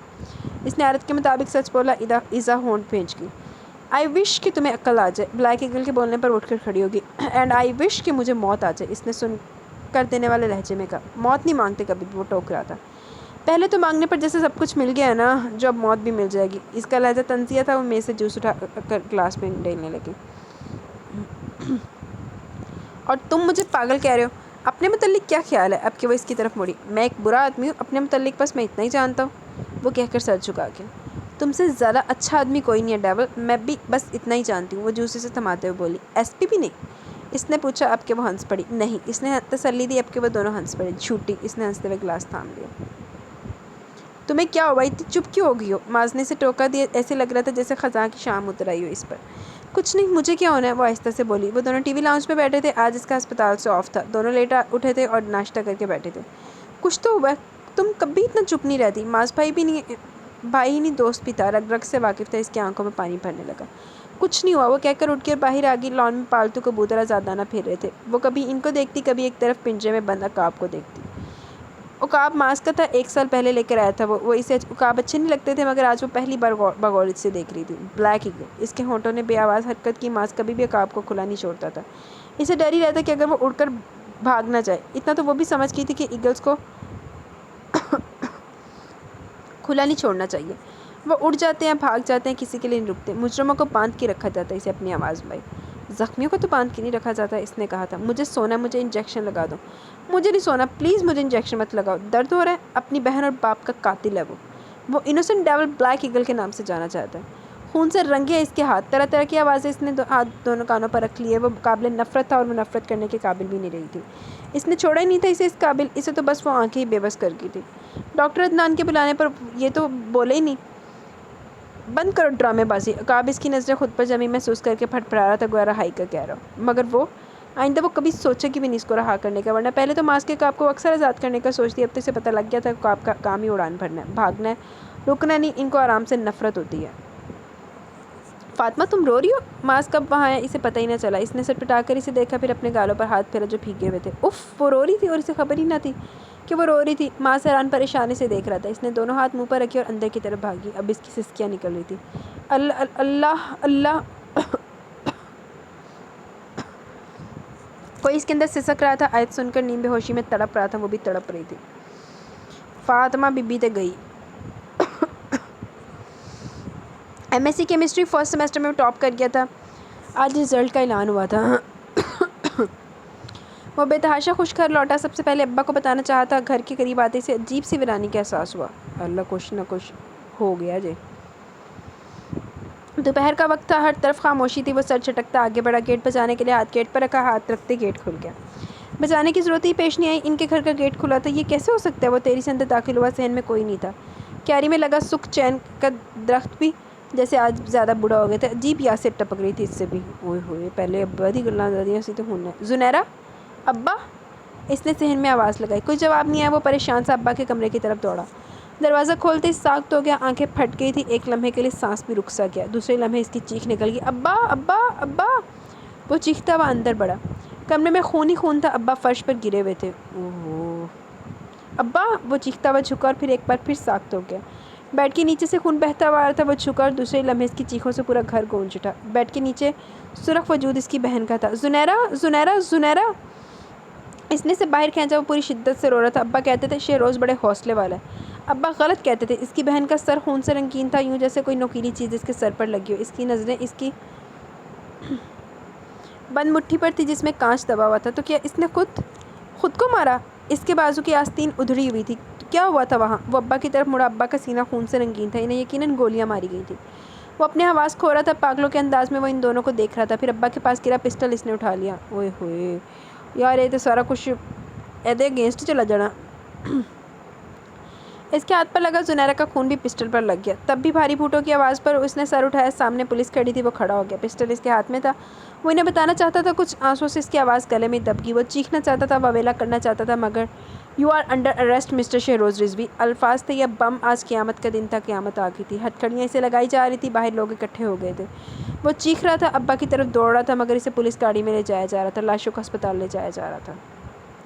اس نے عادت کے مطابق سچ بولا. ایزا ہونٹ بھینچ گئی. آئی وش کہ تمہیں عقل آ جائے. بلیک ایگل کے بولنے پر اٹھ کر کھڑی ہوگی. اینڈ آئی وش کہ مجھے موت آ جائے. اس نے سن کر دینے والے لہجے میں کہا. موت نہیں مانگتے کبھی بھی, وہ ٹوک رہا تھا. پہلے تو مانگنے پر جیسے سب کچھ مل گیا ہے نا, جو اب موت بھی مل جائے گی. اس کا لہجہ طنزیہ تھا. وہ میز سے جوس اٹھا کر گلاس میں ڈالنے لگی. اور تم مجھے پاگل کہہ رہے ہو؟ اپنے متعلق کیا خیال ہے؟ اب کہ وہ اس کی طرف مڑی. میں ایک برا آدمی ہوں اپنے متعلق, بس میں اتنا ہی جانتا ہوں, وہ کہہ کر سر جھکا کے. تم سے زیادہ اچھا آدمی کوئی نہیں ہے ڈیول. میں بھی بس اتنا ہی جانتی ہوں, وہ جوسے سے تھماتے ہوئے بولی. ایس پی بھی نہیں؟ اس نے پوچھا. اب کہ وہ ہنس پڑی. نہیں, اس نے تسلی دی. اب کہ وہ دونوں ہنس پڑے. جھوٹی, اس نے ہنستے ہوئے گلاس تھام لیا. تمہیں کیا ہوا, اتنی چپ کیوں ہو گئی ہو؟ ماز نے اسے ٹوکا دیا. ایسے لگ رہا تھا جیسے خزاں کی شام اتر آئی ہو اس پر. کچھ نہیں, مجھے کیا ہونا ہے, وہ آہستہ سے بولی. وہ دونوں ٹی وی لاؤنج پہ بیٹھے تھے. آج اس کا ہسپتال سے آف تھا. دونوں لیٹ اٹھے تھے اور ناشتہ کر کے بیٹھے تھے. کچھ تو ہوا ہے, تم کبھی اتنا چپ نہیں رہتی. ماز بھائی ہی نہیں دوست بھی تھا. رگ رگ سے واقف تھا. اس کی آنکھوں میں پانی بھرنے لگا. کچھ نہیں ہوا, وہ کہہ کر اٹھ کے باہر آ گئی. لان میں پالتو کبوتر آزادانہ پھر رہے تھے. وہ کبھی ان کو دیکھتی, کبھی ایک طرف پنجرے میں بند عقاب کو دیکھتی. عقاب ماز کا تھا. 1 سال پہلے لے کر آیا تھا وہ. اسے عقاب اچھے نہیں لگتے تھے, مگر آج وہ پہلی بار بغور سے دیکھ رہی تھی. Black eagle. اس کے ہونٹوں نے بے آواز حرکت کی. ماز کبھی بھی عقاب کو کھلا نہیں چھوڑتا تھا. اسے ڈر ہی رہتا کہ اگر وہ اڑ کر بھاگ نہ جائے. اتنا تو وہ بھی سمجھ گئی تھی کہ ایگلز کو کھلا نہیں چھوڑنا چاہیے. وہ اڑ جاتے ہیں، بھاگ جاتے ہیں، کسی کے لیے نہیں رکتے۔ مجرموں کو باندھ کے رکھا جاتا ہے، اسے اپنی آواز میں زخمیوں کو تو باندھ کے نہیں رکھا جاتا۔ اس نے کہا تھا مجھے سونا، مجھے انجیکشن لگا دو۔ مجھے نہیں سونا، پلیز مجھے انجیکشن مت لگاؤ، درد ہو رہا ہے۔ اپنی بہن اور باپ کا قاتل ہے وہ انوسنٹ ڈیول بلیک ایگل کے نام سے جانا چاہتا ہے۔ خون سے رنگے ہیں اس کے ہاتھ، طرح طرح کی آوازیں اس نے ہاتھ دونوں کانوں پر رکھ لیے۔ وہ قابل نفرت تھا اور وہ نفرت کرنے کے قابل بھی نہیں رہی تھی۔ اس نے چھوڑا ہی نہیں تھا اسے اس قابل، اسے تو بس وہ آنکھیں ہی بے بس کر گئی تھی۔ ڈاکٹر عدنان کے بلانے پر یہ تو بولے ہی نہیں۔ بند کرو ڈرامے بازی۔ عقاب اس کی نظریں خود پر جمی محسوس کر کے پھٹ پھڑا رہا تھا، گویا رہائی کا کہہ رہا ہو۔ مگر وہ آئندہ وہ کبھی سوچے گی بھی نہیں اس کو رہا کرنے کا، ورنہ پہلے تو ماس کے عقاب کو اکثر آزاد کرنے کا سوچتی، اب تو اسے پتہ لگ گیا تھا کہ عقاب کا کام ہی اڑان بھرنا ہے، بھاگنا ہے، رکنا نہیں۔ ان کو آرام سے نفرت ہوتی ہے۔ فاطمہ تم رو رہی ہو؟ ماس کب وہاں ہے اسے پتہ ہی نہ چلا۔ اس نے سر پٹا کر اسے دیکھا، پھر اپنے گالوں پر ہاتھ پھیرا جو بھیگے ہوئے تھے۔ اف، وہ رو رہی تھی اور اسے خبر ہی نہ تھی کہ وہ رو رہی تھی۔ ماس حیران پریشانی سے دیکھ رہا تھا۔ اس نے دونوں ہاتھ منہ پر رکھے اور اندر کی طرف بھاگی۔ اب اس کی سسکیاں نکل رہی تھی۔ اللہ اللہ کوئی اس کے اندر سسک رہا تھا۔ آیت سن کر نیم بے ہوشی میں تڑپ رہا تھا، وہ بھی تڑپ رہی تھی۔ فاطمہ بی بی تے گئی۔ M S C chemistry first semester میں ٹاپ کر گیا تھا۔ آج رزلٹ کا اعلان ہوا تھا۔ وہ بے تحاشا خوش گھر لوٹا۔ سب سے پہلے ابا کو بتانا چاہا تھا۔ گھر کے قریب آتے سے عجیب سی ویرانی کا احساس ہوا۔ اللہ، کچھ نہ کچھ ہو گیا جی۔ دوپہر کا وقت تھا، ہر طرف خاموشی تھی۔ وہ سر چھٹکتا آگے بڑھا، گیٹ بجانے کے لیے ہاتھ گیٹ پر رکھا، ہاتھ رکھتے گیٹ کھل گیا۔ بجانے کی ضرورت ہی پیش نہیں آئی، ان کے گھر کا گیٹ کھلا تھا۔ یہ کیسے ہو سکتا ہے؟ وہ تیزی سے اندر داخل ہوا۔ صحن میں کوئی نہیں تھا۔ کیاری میں لگا سکھ چین کا درخت بھی جیسے آج زیادہ بوڑھا ہو گیا تھا۔ عجیب یاسر ٹپک رہی تھی اس سے بھی۔ اوئے ہوئے، پہلے ابا دی گلاں دادیاں سی تو ہونا ہے۔ زنیرہ، ابا! اس نے صحن میں آواز لگائی۔ کوئی جواب نہیں آیا۔ وہ پریشان سا ابا کے کمرے کی طرف دوڑا۔ دروازہ کھولتے ہی ساخت ہو گیا، آنکھیں پھٹ گئی تھی۔ ایک لمحے کے لیے سانس بھی رک سا گیا۔ دوسرے لمحے اس کی چیخ نکل گئی، ابا ابا ابا! وہ چیختا ہوا اندر بڑھا۔ کمرے میں خون ہی خون تھا۔ ابا فرش پر گرے ہوئے تھے۔ اوہ ابا! وہ چیختا ہوا جھکا اور پھر ایک بار پھر ساخت ہو گیا۔ بیڈ کے نیچے سے خون بہتا ہوا آ رہا تھا۔ وہ جھکا اور دوسرے لمحے اس کی چیخوں سے پورا گھر گونج اٹھا۔ بیڈ کے نیچے سرخ وجود اس کی بہن کا تھا۔ زنیرہ زنیرہ زنیرہ! اس نے اسے باہر کھینچا۔ وہ پوری شدت سے رو رہا تھا۔ ابا کہتے تھے شہروز بڑے حوصلے والا ہے۔ ابا غلط کہتے تھے۔ اس کی بہن کا سر خون سے رنگین تھا، یوں جیسے کوئی نوکیلی چیز اس کے سر پر لگی ہو۔ اس کی نظریں اس کی بند مٹھی پر تھی جس میں کانچ دبا ہوا تھا۔ تو کیا اس نے خود کو مارا؟ اس کے بازو کی آستین ادھڑی ہوئی تھی۔ کیا ہوا تھا وہاں؟ وہ ابا کی طرف مڑا۔ ابا کا سینہ خون سے رنگین تھا، انہیں یقیناً گولیاں ماری گئی تھی۔ وہ اپنے حواس کھو رہا تھا، پاگلوں کے انداز میں وہ ان دونوں کو دیکھ رہا تھا۔ پھر ابا کے پاس گرا پسٹل اس نے اٹھا لیا۔ اوئے ہوئے یار، یہ تو سارا کچھ ایدے اگینسٹ چلا جانا۔ اس کے ہاتھ پر لگا زنیرہ کا خون بھی پسٹل پر لگ گیا۔ تب بھی بھاری بھوٹوں کی آواز پر اس نے سر اٹھایا۔ سامنے پولیس کھڑی تھی۔ وہ کھڑا ہو گیا، پسٹل اس کے ہاتھ میں تھا۔ وہ انہیں بتانا چاہتا تھا کچھ، آنسوؤں سے اس کی آواز گلے میں دب گئی۔ وہ چیخنا چاہتا تھا، واویلا کرنا چاہتا تھا، مگر you are under arrest mister Shahroz Rizvi, الفاظ تھے یا بم۔ آج قیامت کا دن تھا، قیامت آ گئی تھی۔ ہتھکڑیاں اسے لگائی جا رہی تھی، باہر لوگ اکٹھے ہو گئے تھے۔ وہ چیخ رہا تھا، ابا کی طرف دوڑ رہا تھا، مگر اسے پولیس گاڑی میں لے جایا جا رہا تھا، لاشوں کو ہسپتال لے جایا جا رہا تھا۔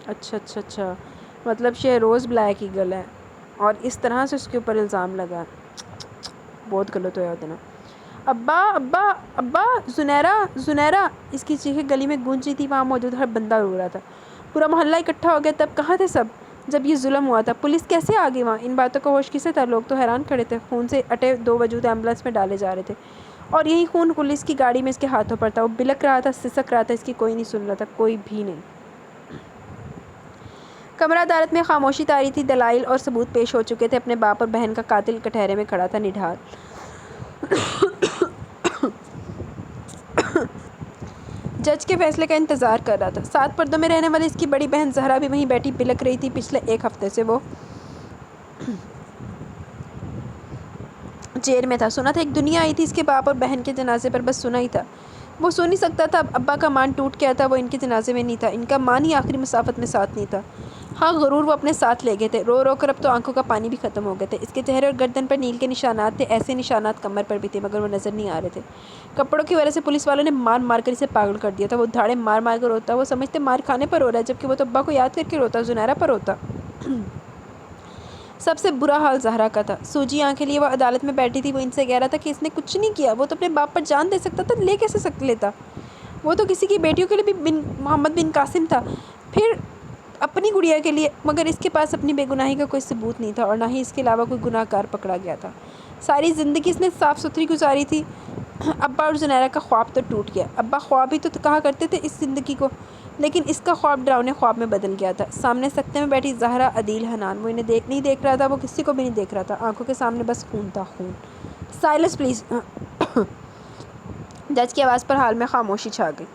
اچھا، مطلب شہروز بلیک ایگل ہے اور اس طرح سے اس کے اوپر الزام لگا۔ بہت غلط ہوا دینا۔ ابا ابا ابا! زنیرہ زنیرہ! اس کی چیخیں گلی میں گونج رہی تھی، وہاں موجود ہر بندہ رو رہا تھا۔ پورا محلہ اکٹھا ہو گیا۔ تب کہاں تھے سب جب یہ ظلم ہوا تھا؟ پولیس کیسے آ گئی وہاں؟ ان باتوں کا ہوش کسے تھا؟ لوگ تو حیران کھڑے تھے۔ خون سے اٹے دو وجود ایمبولینس میں ڈالے جا رہے تھے اور یہی خون پولیس کی گاڑی میں اس کے ہاتھوں پر تھا۔ وہ بلک رہا تھا، سسک رہا تھا، اس کی کوئی نہیں سن رہا تھا، کوئی بھی نہیں۔ کمرہ عدالت میں خاموشی طاری تھی۔ دلائل اور ثبوت پیش ہو چکے تھے۔ اپنے باپ اور بہن کا قاتل کٹہرے میں کھڑا تھا، نڈھال۔ جج کے فیصلے کا انتظار کر رہا تھا۔ 7 پردوں میں رہنے والی اس کی بڑی بہن زہرا بھی وہیں بیٹھی بلک رہی تھی۔ پچھلے ایک ہفتے سے وہ جیل میں تھا۔ سنا تھا ایک دنیا آئی تھی اس کے باپ اور بہن کے جنازے پر، بس سنا ہی تھا۔ وہ سن نہیں سکتا تھا۔ ابا کا مان ٹوٹ گیا تھا، وہ ان کے جنازے میں نہیں تھا۔ ان کا مان ہی آخری مسافت میں ساتھ نہیں تھا۔ ہاں، غرور وہ اپنے ساتھ لے گئے تھے۔ رو رو کر اب تو آنکھوں کا پانی بھی ختم ہو گئے تھے۔ اس کے چہرے اور گردن پر نیل کے نشانات تھے، ایسے نشانات کمر پر بھی تھے، مگر وہ نظر نہیں آ رہے تھے۔ کپڑوں کی وجہ سے پولیس والوں نے مار مار کر اسے پاگل کر دیا تھا۔ وہ دھاڑے مار مار کر روتا۔ وہ سمجھتے مار کھانے پر رو رہا ہے، جبکہ وہ تو ابا کو یاد کر کے روتا، زنیرہ پر روتا۔ سب سے برا حال زہرا کا تھا۔ سوجی آنکھیں لیے وہ عدالت میں بیٹھی تھی۔ وہ ان سے کہہ رہا تھا کہ اس نے کچھ نہیں کیا۔ وہ تو اپنے باپ پر جان دے سکتا تھا، لے کیسے لیتا؟ وہ تو کسی کی بیٹیوں کے لیے بھی محمد بن قاسم تھا، پھر اپنی گڑیا کے لیے، مگر اس کے پاس اپنی بے گناہی کا کوئی ثبوت نہیں تھا اور نہ ہی اس کے علاوہ کوئی گناہ گار پکڑا گیا تھا۔ ساری زندگی اس نے صاف ستھری گزاری تھی۔ ابا اور زنیرہ کا خواب تو ٹوٹ گیا۔ ابا خواب ہی تو کہا کرتے تھے اس زندگی کو، لیکن اس کا خواب ڈراؤنے خواب میں بدل گیا تھا۔ سامنے سکتے میں بیٹھی زہرا، عدیل، حنان، وہ انہیں نہیں دیکھ رہا تھا، وہ کسی کو بھی نہیں دیکھ رہا تھا، آنکھوں کے سامنے بس خون تھا، خون۔ Silence please. جج کی آواز پر حال میں خاموشی چھا گئی۔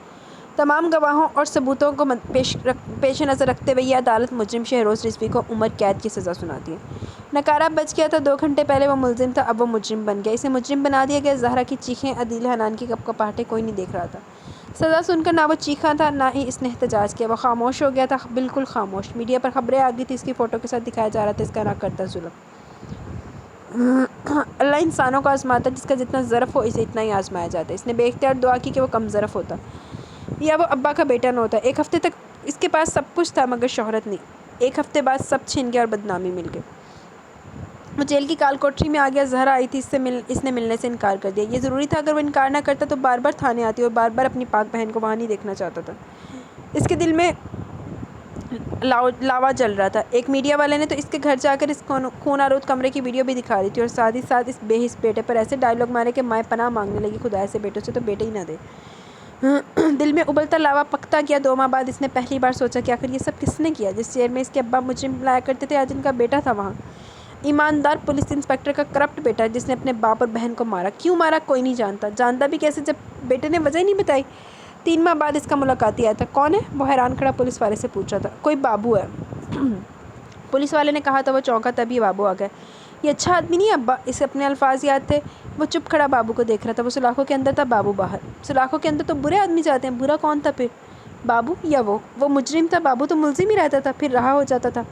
تمام گواہوں اور ثبوتوں کو پیش نظر رکھتے ہوئے یہ عدالت مجرم شہروز رضوی کو عمر قید کی سزا سناتی ہے۔ نکارہ بچ گیا تھا، 2 گھنٹے پہلے وہ ملزم تھا، اب وہ مجرم بن گیا، اسے مجرم بنا دیا گیا۔ زہرا کی چیخیں، عدیل، حنان کی کپکپاہٹیں، کوئی نہیں دیکھ رہا تھا۔ سزا سن کر نہ وہ چیخا تھا، نہ ہی اس نے احتجاج کیا، وہ خاموش ہو گیا تھا، بالکل خاموش۔ میڈیا پر خبریں آ گئی تھی، اس کی فوٹو کے ساتھ دکھایا جا رہا تھا اس کا ناکردہ ظلم۔ اللہ انسانوں کو آزماتا ہے، جس کا جتنا ظرف ہو اسے اتنا ہی آزمایا جاتا ہے۔ اس نے بے اختیار دعا کی کہ وہ کم ظرف ہوتا یا وہ ابا کا بیٹا نہ ہوتا۔ 1 ہفتے تک اس کے پاس سب کچھ تھا مگر شہرت نہیں۔ 1 ہفتے بعد سب چھن گیا اور بدنامی مل گئی۔ وہ جیل کی کال کوٹری میں آ گیا۔ زہرا آئی تھی، اس نے ملنے سے انکار کر دیا۔ یہ ضروری تھا، اگر وہ انکار نہ کرتا تو بار بار تھانے آتی اور بار بار اپنی پاک بہن کو وہاں نہیں دیکھنا چاہتا تھا۔ اس کے دل میں لاوا جل رہا تھا۔ ایک میڈیا والے نے تو اس کے گھر جا کر اس خون آلود کمرے کی ویڈیو بھی دکھا دی تھی اور ساتھ ہی ساتھ اس بے حس بیٹے پر ایسے ڈائیلاگ مارے کہ مائیں پناہ مانگنے لگی، خدا ایسے بیٹوں سے تو بیٹے ہی نہ دے۔ دل میں ابلتا لاوا پکتا گیا۔ 2 ماہ بعد اس نے پہلی بار سوچا کہ آخر یہ سب کس نے کیا؟ جس چیئر میں اس کے ابا مجرم لایا کرتے تھے، آج ان کا بیٹا تھا وہاں، ایماندار پولیس انسپکٹر کا کرپٹ بیٹا جس نے اپنے باپ اور بہن کو مارا۔ کیوں مارا کوئی نہیں جانتا، جانتا بھی کیسے جب بیٹے نے وجہ ہی نہیں بتائی۔ 3 ماہ بعد اس کا ملاقاتی آیا تھا۔ کون ہے؟ وہ حیران کھڑا پولیس والے سے پوچھ رہا تھا۔ کوئی بابو ہے، پولیس والے نے کہا تھا۔ وہ چونکا، تبھی بابو آ گیا۔ یہ اچھا آدمی نہیں ہے ابا، اسے اپنے الفاظ یاد تھے۔ وہ چپ کھڑا بابو کو دیکھ رہا تھا۔ وہ سلاخوں کے اندر تھا، بابو باہر۔ سلاخوں کے اندر تو برے آدمی جاتے ہیں، برا کون تھا پھر؟ بابو یا وہ مجرم تھا؟ بابو تو ملزم ہی رہتا تھا، پھر رہا ہو جاتا تھا۔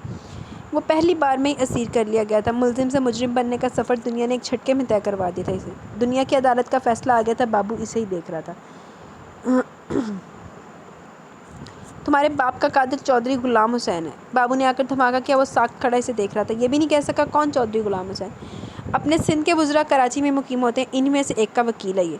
وہ پہلی بار میں ہی اسیر کر لیا گیا تھا۔ ملزم سے مجرم بننے کا سفر دنیا نے ایک جھٹکے میں طے کروا دیا تھا اسے۔ دنیا کی عدالت کا فیصلہ آ گیا تھا، بابو اسے ہی دیکھ رہا تھا۔ تمہارے باپ کا قاتل چودھری غلام حسین ہے۔ بابو نے آ کر دھماکہ کیا۔ وہ ساکت کھڑا اسے دیکھ رہا تھا۔ یہ بھی نہیں کہہ سکا کون چودھری غلام حسین؟ اپنے سندھ کے وزراء کراچی میں مقیم ہوتے ہیں، انہی میں سے ایک کا وکیل ہے یہ۔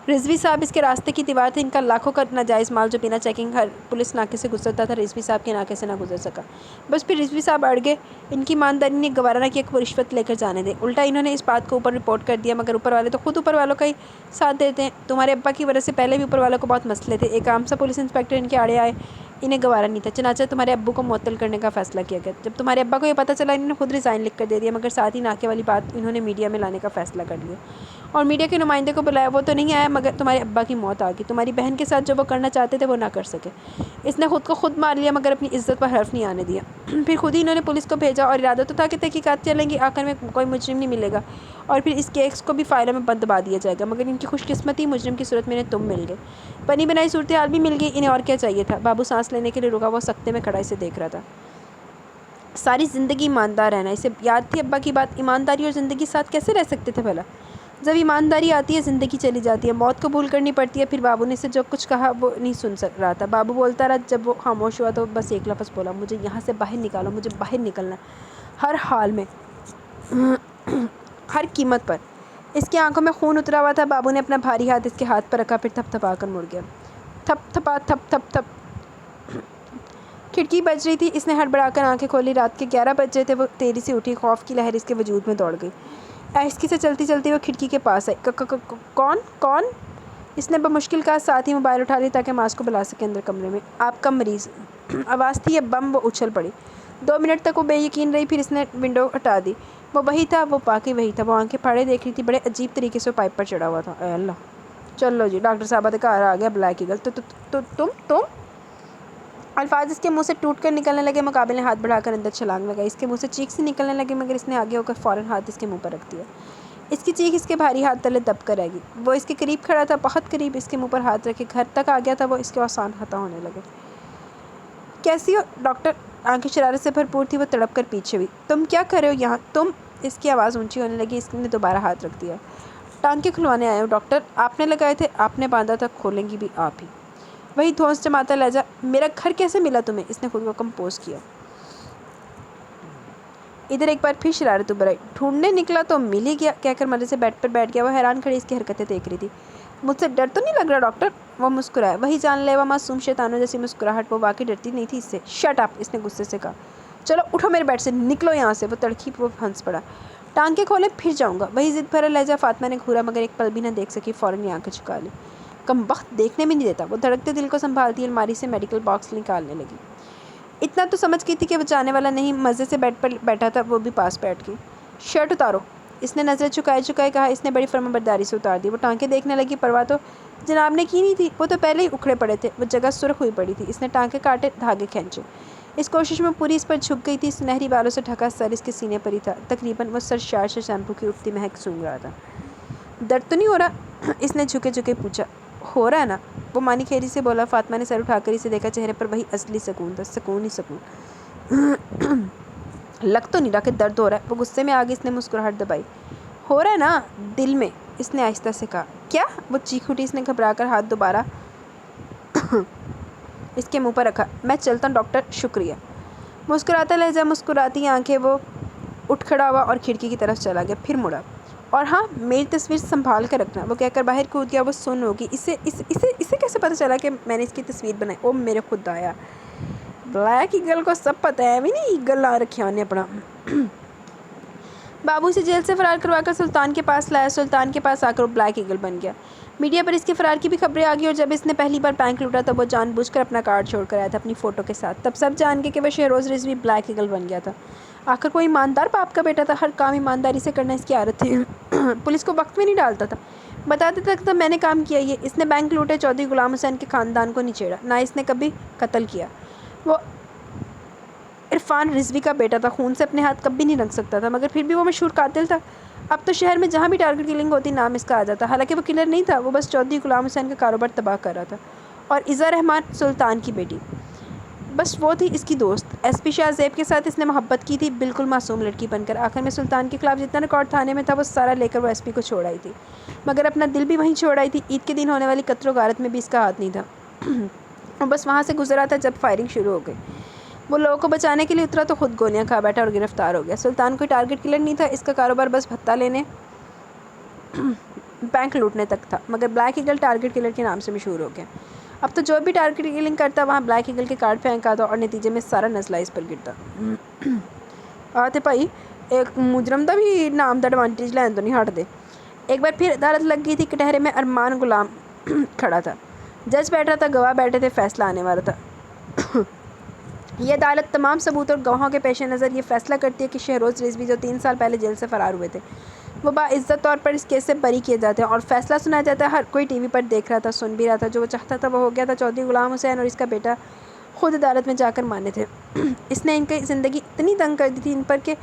رضوی صاحب اس کے راستے کی دیوار تھے، ان کا لاکھوں کا ناجائز مال جو بنا چیکنگ ہر پولیس ناکے سے گزرتا تھا، رضوی صاحب کے ناکے سے نہ گزر سکا۔ بس پھر رضوی صاحب اڑ گئے۔ ان کی ایمانداری نے گوارا نہ کیا کہ وہ رشوت لے کر جانے دیں، الٹا انہوں نے اس بات کو اوپر رپورٹ کر دیا۔ مگر اوپر والے تو خود اوپر والوں کا ہی ساتھ دیتے ہیں۔ تمہارے ابا کی وجہ سے پہلے بھی اوپر والوں کو بہت مسئلے تھے، ایک عام سا پولیس انسپکٹر ان کے آڑے آئے، انہیں گوارا نہیں تھا، چنانچہ تمہارے ابو کو معطل کرنے کا فیصلہ کیا گیا۔ جب تمہارے ابا کو یہ پتہ چلا، انہوں نے خود ریزائن لکھ کر دے دیا، مگر ساتھ ہی ناکے والی بات انہوں نے میڈیا میں لانے کا فیصلہ کر لیا اور میڈیا کے نمائندے کو بلایا۔ وہ تو نہیں آیا، مگر تمہارے ابا کی موت آ گئی۔ تمہاری بہن کے ساتھ جو وہ کرنا چاہتے تھے وہ نہ کر سکے۔ اس نے خود کو خود مار لیا، مگر اپنی عزت پر حرف نہیں آنے دیا۔ پھر خود ہی انہوں نے پولیس کو بھیجا اور ارادہ تو تھا کہ تحقیقات چلیں گی، آخر میں کوئی مجرم نہیں ملے گا اور پھر اس کیس کو بھی فائلوں میں بند دبا دیا جائے گا، مگر ان کی خوش قسمتی مجرم کی صورت میں انہیں تم مل گئے، بنی بنائی صورتحال بھی مل گئی، انہیں اور کیا چاہیے تھا؟ بابو سانس لینے کے لیے رکا، وہ سکتے میں کھڑا اسے دیکھ رہا تھا۔ ساری زندگی ایماندار رہنا، اسے یاد تھی ابا کی بات، ایمانداری اور زندگی ساتھ کیسے رہ سکتے تھے بھلا؟ جب ایمانداری آتی ہے زندگی چلی جاتی ہے، موت قبول کرنی پڑتی ہے۔ پھر بابو نے اسے جو کچھ کہا وہ نہیں سن رہا تھا، بابو بولتا رہا۔ جب وہ خاموش ہوا تو بس ایک لفظ بولا، مجھے یہاں سے باہر نکالو، مجھے باہر نکلنا ہے، ہر حال میں، ہر قیمت پر۔ اس کی آنکھوں میں خون اترا ہوا تھا۔ بابو نے اپنا بھاری ہاتھ اس کے ہاتھ پر رکھا، پھر تھپ تھپا کر مڑ گیا۔ تھپ تھپا، تھپ تھپ تھپ۔ کھڑکی بج رہی تھی، اس نے ہڑبڑا کر آنکھیں کھولی۔ رات کے 11 بج رہے تھے۔ وہ تیزی سے اٹھی، خوف کی لہر اس کے وجود میں دوڑ گئی۔ آہستگی سے چلتی چلتی وہ کھڑکی کے پاس آئی۔ کون کون؟ اس نے بمشکل کہا، ساتھ ہی موبائل اٹھا لی تاکہ ماس کو بلا سکے اندر کمرے میں۔ آپ کا مریض، آواز تھی یہ بم، وہ اچھل پڑی۔ 2 منٹ تک وہ بے یقین رہی، پھر اس نے ونڈو ہٹا دی۔ وہ وہی تھا، وہ واقعی وہی تھا۔ وہ آنکھیں پھاڑے دیکھ رہی تھی، بڑے عجیب طریقے سے وہ پائپ پر چڑھا ہوا تھا۔ اے اللہ! چلو جی، ڈاکٹر صاحبہ کا گھر آ گیا، بلیک ایگل۔ تم الفاظ اس کے منہ سے ٹوٹ کر نکلنے لگے۔ مقابل نے ہاتھ بڑھا کر اندر چھلانگ لگائی۔ اس کے منہ سے چیخ سی نکلنے لگی، مگر اس نے آگے ہو کر فوراً ہاتھ اس کے منہ پر رکھ دیا۔ اس کی چیخ اس کے بھاری ہاتھ تلے دب کر رہ گئی۔ وہ اس کے قریب کھڑا تھا، بہت قریب، اس کے منہ پر ہاتھ رکھے گھر تک آ گیا تھا۔ وہ اس کے آسان خطا ہونے لگے۔ کیسی ہو ڈاکٹر؟ آنکھیں شرارت سے بھرپور تھی، وہ تڑپ کر پیچھے ہوئی۔ تم کیا کر رہے ہو یہاں؟ تم؟ اس کی آواز اونچی ہونے لگی۔ اس نے دوبارہ ہاتھ رکھ دیا۔ ٹانکے کھلوانے آئے ہوں ڈاکٹر، آپ نے لگائے تھے، آپ نے باندھا تھا، کھولیں گی بھی آپ ہی۔ وہی دھونس جماتا لہجہ، میرا گھر کیسے ملا تمہیں؟ اس نے خود کو کمپوز کیا۔ ادھر ایک بار پھر شرارت ابھر آئی۔ ڈھونڈنے نکلا تو مل ہی گیا، کہہ کر مرے سے بیڈ پر بیٹھ گیا۔ وہ حیران کھڑی اس کی حرکتیں دیکھ رہی تھی۔ مجھ سے ڈر تو نہیں لگ رہا ڈاکٹر؟ وہ مسکرایا، وہی جان لیوا معصوم شیطانوں جیسی مسکراہٹ۔ وہ واقعی ڈرتی نہیں تھی اس سے۔ Shut up! اس نے غصے سے کہا۔ چلو اٹھو میرے بیڈ سے، نکلو یہاں سے۔ وہ تڑکھی، وہ ہنس پڑا۔ ٹانکے کھولے پھر جاؤں گا۔ وہی ضد بھرا لہجہ۔ فاطمہ نے گھورا مگر ایک پل بھی نہ دیکھ سکی، فوراً ہی آنکھیں جھکا لی۔ کم بخت دیکھنے بھی نہیں دیتا۔ وہ دھڑکتے دل کو سنبھالتی الماری سے میڈیکل باکس نکالنے لگی۔ اتنا تو سمجھ گئی تھی کہ وہ جانے والا نہیں، مزے سے بیڈ پر بیٹھا تھا، وہ بھی پاس بیٹھ گئی۔ شرٹ اتارو، اس نے نظریں چکائے کہا۔ اس نے بڑی فرمانبرداری سے اتار دی۔ وہ ٹانکے دیکھنے لگی۔ پرواہ تو جناب نے کی نہیں تھی، وہ تو پہلے ہی اکھڑے پڑے تھے۔ وہ جگہ سرخ ہوئی پڑی تھی۔ اس نے ٹانکے کاٹے، دھاگے کھینچے۔ اس کوشش میں پوری اس پر جھک گئی تھی۔ سنہری بالوں سے ڈھکا سر اس کے سینے پر ہی تھا۔ تقریباً وہ سرشار سے شیمپو کی اٹھتی مہک سونگھ رہا تھا۔ درد تو نہیں ہو رہا؟ اس نے جھکے پوچھا۔ ہو رہا ہے نا، وہ مانی خیری سے بولا۔ فاطمہ نے سر اٹھا کر اسے دیکھا۔ چہرے پر وہی اصلی سکون تھا، سکون ہی سکون۔ لگ تو نہیں رہا کہ درد ہو رہا ہے۔ وہ غصے میں آگے اس نے مسکراہٹ دبائی۔ ہو رہا ہے نا دل میں، اس نے آہستہ سے کہا۔ کیا؟ وہ چیخ اٹھی۔ اس نے گھبرا کر ہاتھ دوبارہ اس کے منہ پر رکھا۔ میں چلتا ہوں ڈاکٹر، شکریہ۔ مسکراتا لہجہ، مسکراتی آنکھیں۔ وہ اٹھ کھڑا ہوا اور کھڑکی کی طرف چلا گیا، پھر مڑا۔ اور ہاں، میری تصویر سنبھال کر رکھنا، وہ کہہ کر باہر کود گیا۔ وہ سن ہوگی، اسے کیسے پتہ چلا کہ میں نے اس کی تصویر بنائی؟ او میرے خدایا، بلیک ایگل کو سب پتہ ہے، بھی نہیں ایگل لا رکھا انہیں اپنا۔ بابو اسے جیل سے فرار کروا کر سلطان کے پاس لایا۔ سلطان کے پاس آ کر وہ بلیک ایگل بن گیا۔ میڈیا پر اس کے فرار کی بھی خبریں آ گئی، اور جب اس نے پہلی بار بینک لوٹا تب وہ جان بوجھ کر اپنا کارڈ چھوڑ کر آیا تھا اپنی فوٹو کے ساتھ۔ تب سب جان گئے کہ وہ شہروز رضوی بلیک ایگل بن گیا تھا۔ آخر کوئی ایماندار باپ کا بیٹا تھا، ہر کام ایمانداری سے کرنا اس کی عادت تھی۔ پولیس کو وقت میں نہیں ڈالتا تھا، بتاتے تک تو میں نے کام کیا یہ۔ اس نے بینک لوٹے، چودھری غلام حسین کے خاندان کو نہیں چھیڑا، نہ اس نے کبھی قتل کیا۔ وہ عرفان رضوی کا بیٹا تھا، خون سے اپنے ہاتھ کبھی نہیں رنگ سکتا تھا، مگر پھر بھی وہ مشہور قاتل تھا۔ اب تو شہر میں جہاں بھی ٹارگٹ کلنگ ہوتی نام اس کا آ جاتا۔ حالانکہ وہ کلر نہیں تھا، وہ بس چودھری غلام حسین کا کاروبار تباہ کر رہا تھا۔ اور عزا رحمان، سلطان کی بیٹی، بس وہ تھی اس کی دوست۔ ایس پی شاہ زیب کے ساتھ اس نے محبت کی تھی، بالکل معصوم لڑکی بن کر۔ آخر میں سلطان کے خلاف جتنا ریکارڈ تھانے میں تھا وہ سارا لے کر وہ ایس پی کو چھوڑ آئی تھی، مگر اپنا دل بھی وہیں چھوڑ آئی تھی۔ عید کے دن ہونے والی قتل و غارت میں بھی اس کا ہاتھ نہیں تھا۔ وہ بس وہاں سے گزرا تھا جب فائرنگ شروع ہو گئی۔ وہ لوگوں کو بچانے کے لیے اترا تو خود گولیاں کھا بیٹھا اور گرفتار ہو گیا۔ سلطان کوئی ٹارگٹ کلر نہیں تھا، اس کا کاروبار بس بھتہ لینے، بینک لوٹنے تک تھا، مگر بلیک ایگل ٹارگٹ کلر کے نام سے مشہور ہو گیا۔ اب تو جو بھی ٹارگٹ کلنگ کرتا وہاں بلیک ایگل کے کارڈ پھینکا تھا، اور نتیجے میں سارا نزلہ اس پر گرتا۔ آتے بھائی، ایک مجرم دا بھی نام دا ایڈوانٹیج لین تو نہیں ہٹ دے۔ ایک بار پھر عدالت لگ گئی تھی۔ کٹہرے میں ارمان غلام کھڑا تھا، جج بیٹھا تھا، گواہ بیٹھے تھے، فیصلہ آنے والا تھا۔ یہ عدالت تمام ثبوت اور گواہوں کے پیش نظر یہ فیصلہ کرتی ہے کہ شہروز رضوی جو 3 سال پہلے جیل سے فرار ہوئے تھے، وہ باعزت طور پر اس کیس سے بری کیے جاتے ہیں، اور فیصلہ سنایا جاتا ہے۔ ہر کوئی ٹی وی پر دیکھ رہا تھا، سن بھی رہا تھا۔ جو وہ چاہتا تھا وہ ہو گیا تھا۔ چودھری غلام حسین اور اس کا بیٹا خود عدالت میں جا کر مانے تھے۔ اس نے ان کی زندگی اتنی تنگ کر دی تھی ان پر کہ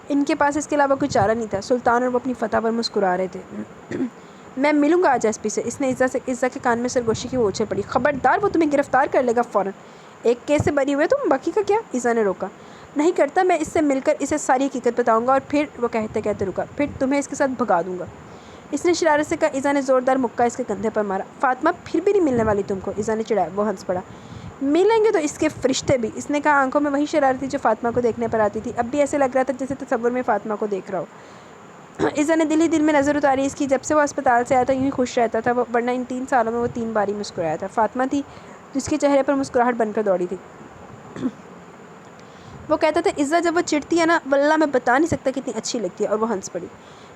ان کے پاس اس کے علاوہ کوئی چارہ نہیں تھا۔ سلطان اور وہ اپنی فتح پر مسکرا رہے تھے۔ میں ملوں گا آج ایس پی سے، اس نے عزا کے کان میں سرگوشی کی وہ اچھل پڑی۔ خبردار، وہ تمہیں گرفتار کر لے گا فوراً۔ ایک کیس سے بری ہوئے تم، باقی کا کیا؟ عزا نے روکا۔ نہیں کرتا، میں اس سے مل کر اسے ساری حقیقت بتاؤں گا، اور پھر وہ کہتے رکا، پھر تمہیں اس کے ساتھ بھگا دوں گا، اس نے شرارت سے کہا۔ عزا نے زوردار مکہ اس کے کندھے پر مارا۔ فاطمہ پھر بھی نہیں ملنے والی تم کو، عزا نے چڑھایا۔ وہ ہنس پڑا۔ ملیں گے تو اس کے فرشتے بھی، اس نے کہا، آنکھوں میں وہی شرارت تھی جو فاطمہ کو دیکھنے پر آتی تھی۔ اب بھی ایسے لگ رہا تھا جیسے تصور میں فاطمہ کو دیکھ رہا ہو۔ عزا نے دل ہی دل میں نظر اتاری اس کی۔ جب سے وہ اسپتال سے آیا تھا یوں ہی خوش رہتا تھا وہ، ورنہ ان 3 سالوں میں وہ 3 بار ہی مسکرایا تھا۔ فاطمہ تھی جس کے چہرے پر مسکراہٹ بن کر دوڑی تھی۔ وہ کہتا تھا، عزا جب وہ چڑھتی ہے نا، واللہ میں بتا نہیں سکتا کتنی اچھی لگتی ہے۔ اور وہ ہنس پڑی۔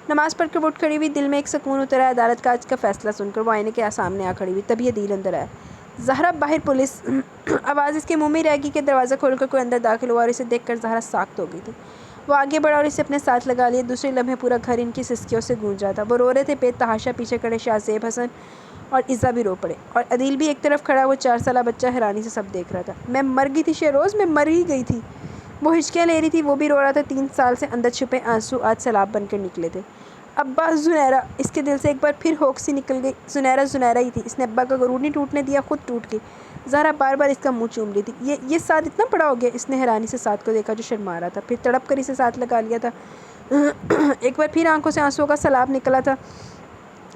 نماز پڑھ کر وہ اٹھ کھڑی ہوئی، دل میں ایک سکون اترا۔ عدالت کا آج کا فیصلہ سن کر وہ آئینے کے سامنے آ کھڑی ہوئی، تب یہ دل اندر آیا، زہرا باہر پولیس۔ آواز اس کے منہ میں رہ گئی کہ دروازہ کھول کر کوئی اندر داخل ہوا، اور اسے دیکھ کر زہرا ساخت ہو گئی تھی۔ وہ آگے بڑھا اور اسے اپنے ساتھ لگا لیا۔ دوسرے لمحے پورا گھر ان کی سسکیوں سے گونجا تھا۔ وہ رو رہے تھے بے تحاشا۔ پیچھے کھڑے شاہ زیب حسن اور عزا بھی رو پڑے، اور عدیل بھی ایک طرف کھڑا، وہ 4 سالہ بچہ حیرانی سے سب دیکھ رہا تھا۔ میں مر گئی تھی شہروز، میں مر ہی گئی تھی۔ وہ ہچکیاں لے رہی تھی، وہ بھی رو رہا تھا۔ 3 سال سے اندر چھپے آنسو آج سیلاب بن کر نکلے تھے۔ ابا، زنیرہ، اس کے دل سے ایک بار پھر ہوک سی نکل گئی۔ زنیرہ ہی تھی، اس نے ابا کا غرور نہیں ٹوٹنے دیا، خود ٹوٹ گئی۔ زہرا بار بار اس کا منہ چوم رہی تھی۔ یہ ساتھ اتنا بڑا ہو گیا، اس نے حیرانی سے ساتھ کو دیکھا جو شرما رہا تھا، پھر تڑپ کر اسے ساتھ لگا لیا تھا۔ ایک بار پھر آنکھوں سے آنسوؤں کا سیلاب نکلا تھا۔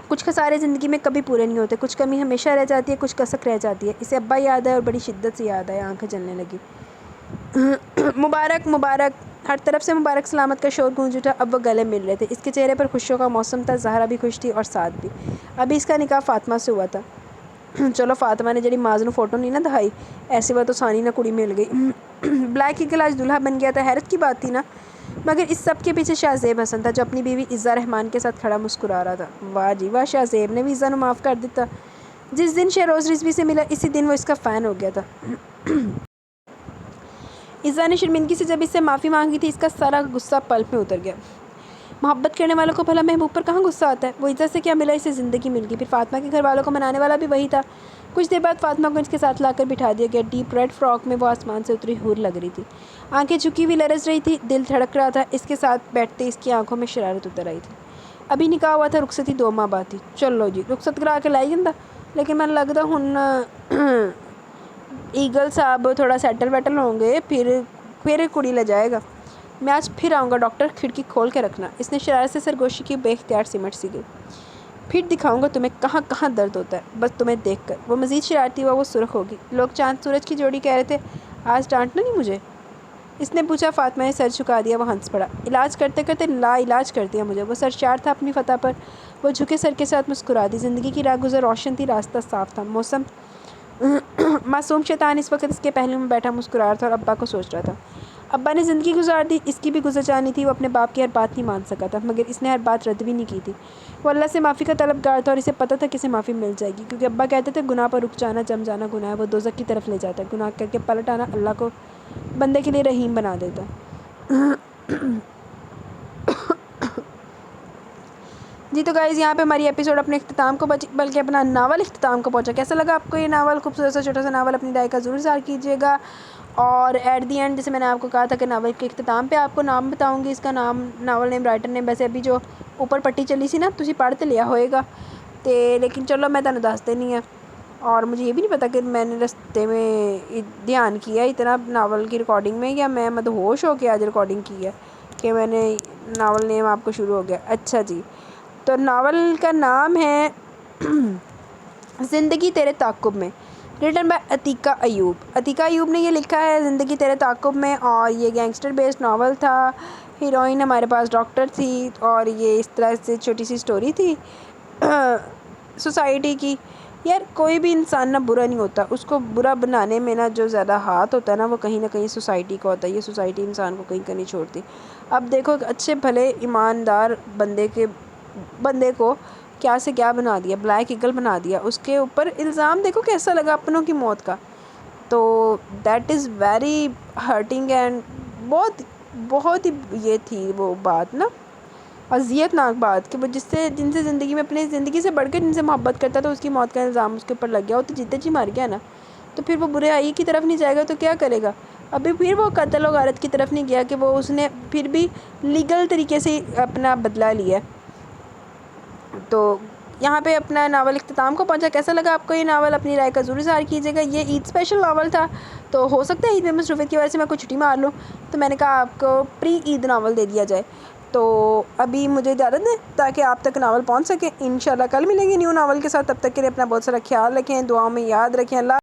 کچھ خسارے زندگی میں کبھی پورے نہیں ہوتے، کچھ کمی ہمیشہ رہ جاتی ہے، کچھ کسک رہ جاتی ہے۔ اسے ابا یاد آئے اور بڑی شدت سے یاد آیا، آنکھیں جلنے لگی۔ مبارک مبارک، ہر طرف سے مبارک سلامت کا شور گونج اٹھا۔ اب وہ گلے مل رہے تھے۔ اس کے چہرے پر خوشیوں کا موسم تھا۔ زہرا بھی خوش تھی اور سعد بھی۔ ابھی اس کا نکاح فاطمہ سے ہوا تھا۔ چلو فاطمہ نے جڑی ماز نو فوٹو نہیں نہ دکھائی، ایسی بات تو سانی نہ کڑی مل گئی۔ بلیک ایگل آج دلہا بن گیا تھا، حیرت کی بات تھی نا۔ مگر اس سب کے پیچھے شاہ زیب حسن تھا جو اپنی بیوی عزہ رحمان کے ساتھ کھڑا مسکرا رہا تھا۔ واہ جی واہ، شاہ زیب نے بھی عزہ نو معاف کر دیتا۔ جس دن شہروز رضوی سے ملا اسی دن وہ اس کا فین ہو گیا تھا۔ عزہ نے شرمندگی سے جب اس سے معافی مانگی تھی اس کا سارا غصہ پل میں اتر گیا۔ محبت کرنے والوں کو بھلا محبوب پر کہاں غصہ آتا ہے؟ وہ عزہ سے کیا ملا، اسے زندگی مل گئی۔ پھر فاطمہ کے گھر والوں کو منانے والا بھی وہی تھا۔ کچھ دیر بعد فاطمہ کو اس کے ساتھ لا کر بٹھا دیا گیا۔ ڈیپ ریڈ فراک میں وہ آسمان سے اتری حور لگ رہی تھی۔ آنکھیں جھکی ہوئی لرز رہی تھی، دل دھڑک رہا تھا۔ اس کے ساتھ بیٹھتے اس کی آنکھوں میں شرارت اتر آئی تھی۔ ابھی نکاح ہوا تھا، رخصتی 2 ماہ بعد تھی۔ چلو جی رخصت کرا کے لائی جاندہ، لیکن میں لگتا ہن ایگل صاحب تھوڑا سیٹل ویٹل ہوں گے پھر کڑی لے جائے گا۔ میں آج پھر آؤں گا ڈاکٹر، کھڑکی کھول کے رکھنا۔ اس نے شرارت سے سرگوشی کی، بے اختیار سمٹ سی گئی۔ پھر دکھاؤں گا تمہیں کہاں کہاں درد ہوتا ہے، بس تمہیں دیکھ کر۔ وہ مزید شرارتی ہوا، وہ سرخ ہوگی۔ لوگ چاند سورج کی جوڑی کہہ رہے تھے، آج ڈانٹنا نہیں مجھے؟ اس نے پوچھا۔ فاطمہ نے سر جھکا دیا، وہ ہنس پڑا۔ علاج کرتے کرتے لا علاج کر دیا مجھے۔ وہ سرشار تھا اپنی فتح پر، وہ جھکے سر کے ساتھ مسکرا دی۔ زندگی کی راہ گزر روشن تھی، راستہ صاف تھا۔ معصوم شیطان اس وقت اس کے پہلو میں بیٹھا مسکرا رہا تھا اور ابا کو سوچ رہا تھا۔ ابا نے زندگی گزار دی، اس کی بھی گزر جانی تھی۔ وہ اپنے باپ کی ہر بات نہیں مان سکا تھا، مگر اس نے ہر بات رد بھی نہیں کی تھی۔ وہ اللہ سے معافی کا طلبگار تھا اور اسے پتہ تھا کہ اسے معافی مل جائے گی، کیونکہ ابا کہتے تھے گناہ پر رک جانا، جم جانا گناہ ہے، وہ دوزخ کی طرف لے جاتا ہے۔ گناہ کر کے پلٹ آنا اللہ کو بندے کے لیے رحیم بنا دیتا ہے۔ جی تو گائز یہاں پہ ہماری ایپیسوڈ اپنے اختتام کو بلکہ اپنا ناول اختتام کو پہنچا۔ کیسا لگا آپ کو یہ ناول؟ خوبصورت سا چھوٹا سا ناول، اپنی رائے کا ضرور اظہار کیجیے گا۔ اور ایٹ دی اینڈ جیسے میں نے آپ کو کہا تھا کہ ناول کے اختتام پہ آپ کو نام بتاؤں گی، اس کا نام ناول نیم رائٹر نے ویسے ابھی جو اوپر پٹی چلی سی نا تسی پڑھ تے لیا ہوئے گا تے، لیکن چلو میں تانوں دستے نہیں ہے۔ اور مجھے یہ بھی نہیں پتا کہ میں نے رستے میں دھیان کیا اتنا ناول کی ریکارڈنگ میں، یا میں مدہوش ہو کے آج ریکارڈنگ کی ہے کہ میں نے ناول نیم آپ کو شروع ہو گیا۔ اچھا جی، تو ناول کا نام ہے زندگی تیرے تعاقب میں، ریٹن بائی عتیقہ ایوب۔ عتیقہ ایوب نے یہ لکھا ہے زندگی تیرے تعاقب میں، اور یہ گینگسٹر بیسڈ ناول تھا۔ ہیروئن ہمارے پاس ڈاکٹر تھی، اور یہ اس طرح سے چھوٹی سی سٹوری تھی سوسائٹی کی۔ یار کوئی بھی انسان نہ برا نہیں ہوتا، اس کو برا بنانے میں نا جو زیادہ ہاتھ ہوتا ہے نا وہ کہیں نہ کہیں سوسائٹی کا ہوتا ہے۔ یہ سوسائٹی انسان کو کہیں کا نہیں چھوڑتی۔ اب دیکھو اچھے بھلے ایماندار بندے کو کیا سے کیا بنا دیا، بلیک ایگل بنا دیا، اس کے اوپر الزام دیکھو کیسا لگا اپنوں کی موت کا۔ تو that is very hurting and بہت ہی یہ تھی وہ بات نا، اذیت ناک بات، کہ وہ جن سے زندگی میں اپنی زندگی سے بڑھ کے جن سے محبت کرتا تھا اس کی موت کا الزام اس کے اوپر لگ گیا۔ وہ تو جیتے جی مر گیا نا، تو پھر وہ برائی کی طرف نہیں جائے گا تو کیا کرے گا؟ ابھی پھر وہ قتل و غارت کی طرف نہیں گیا کہ وہ اس نے پھر بھی لیگل طریقے سے اپنا بدلہ لیا۔ تو یہاں پہ اپنا ناول اختتام کو پہنچا۔ کیسا لگا آپ کو یہ ناول؟ اپنی رائے کا ضرور اظہار کیجیے گا۔ یہ عید اسپیشل ناول تھا، تو ہو سکتا ہے عید میں مصروفیت کی وجہ سے میں کوئی چھٹی مار لوں، تو میں نے کہا آپ کو پری عید ناول دے دیا جائے۔ تو ابھی مجھے اجازت دیں تاکہ آپ تک ناول پہنچ سکے۔ انشاءاللہ کل ملیں گے نیو ناول کے ساتھ، تب تک کے لیے اپنا بہت سارا خیال رکھیں، دعاؤں میں یاد رکھیں۔ اللہ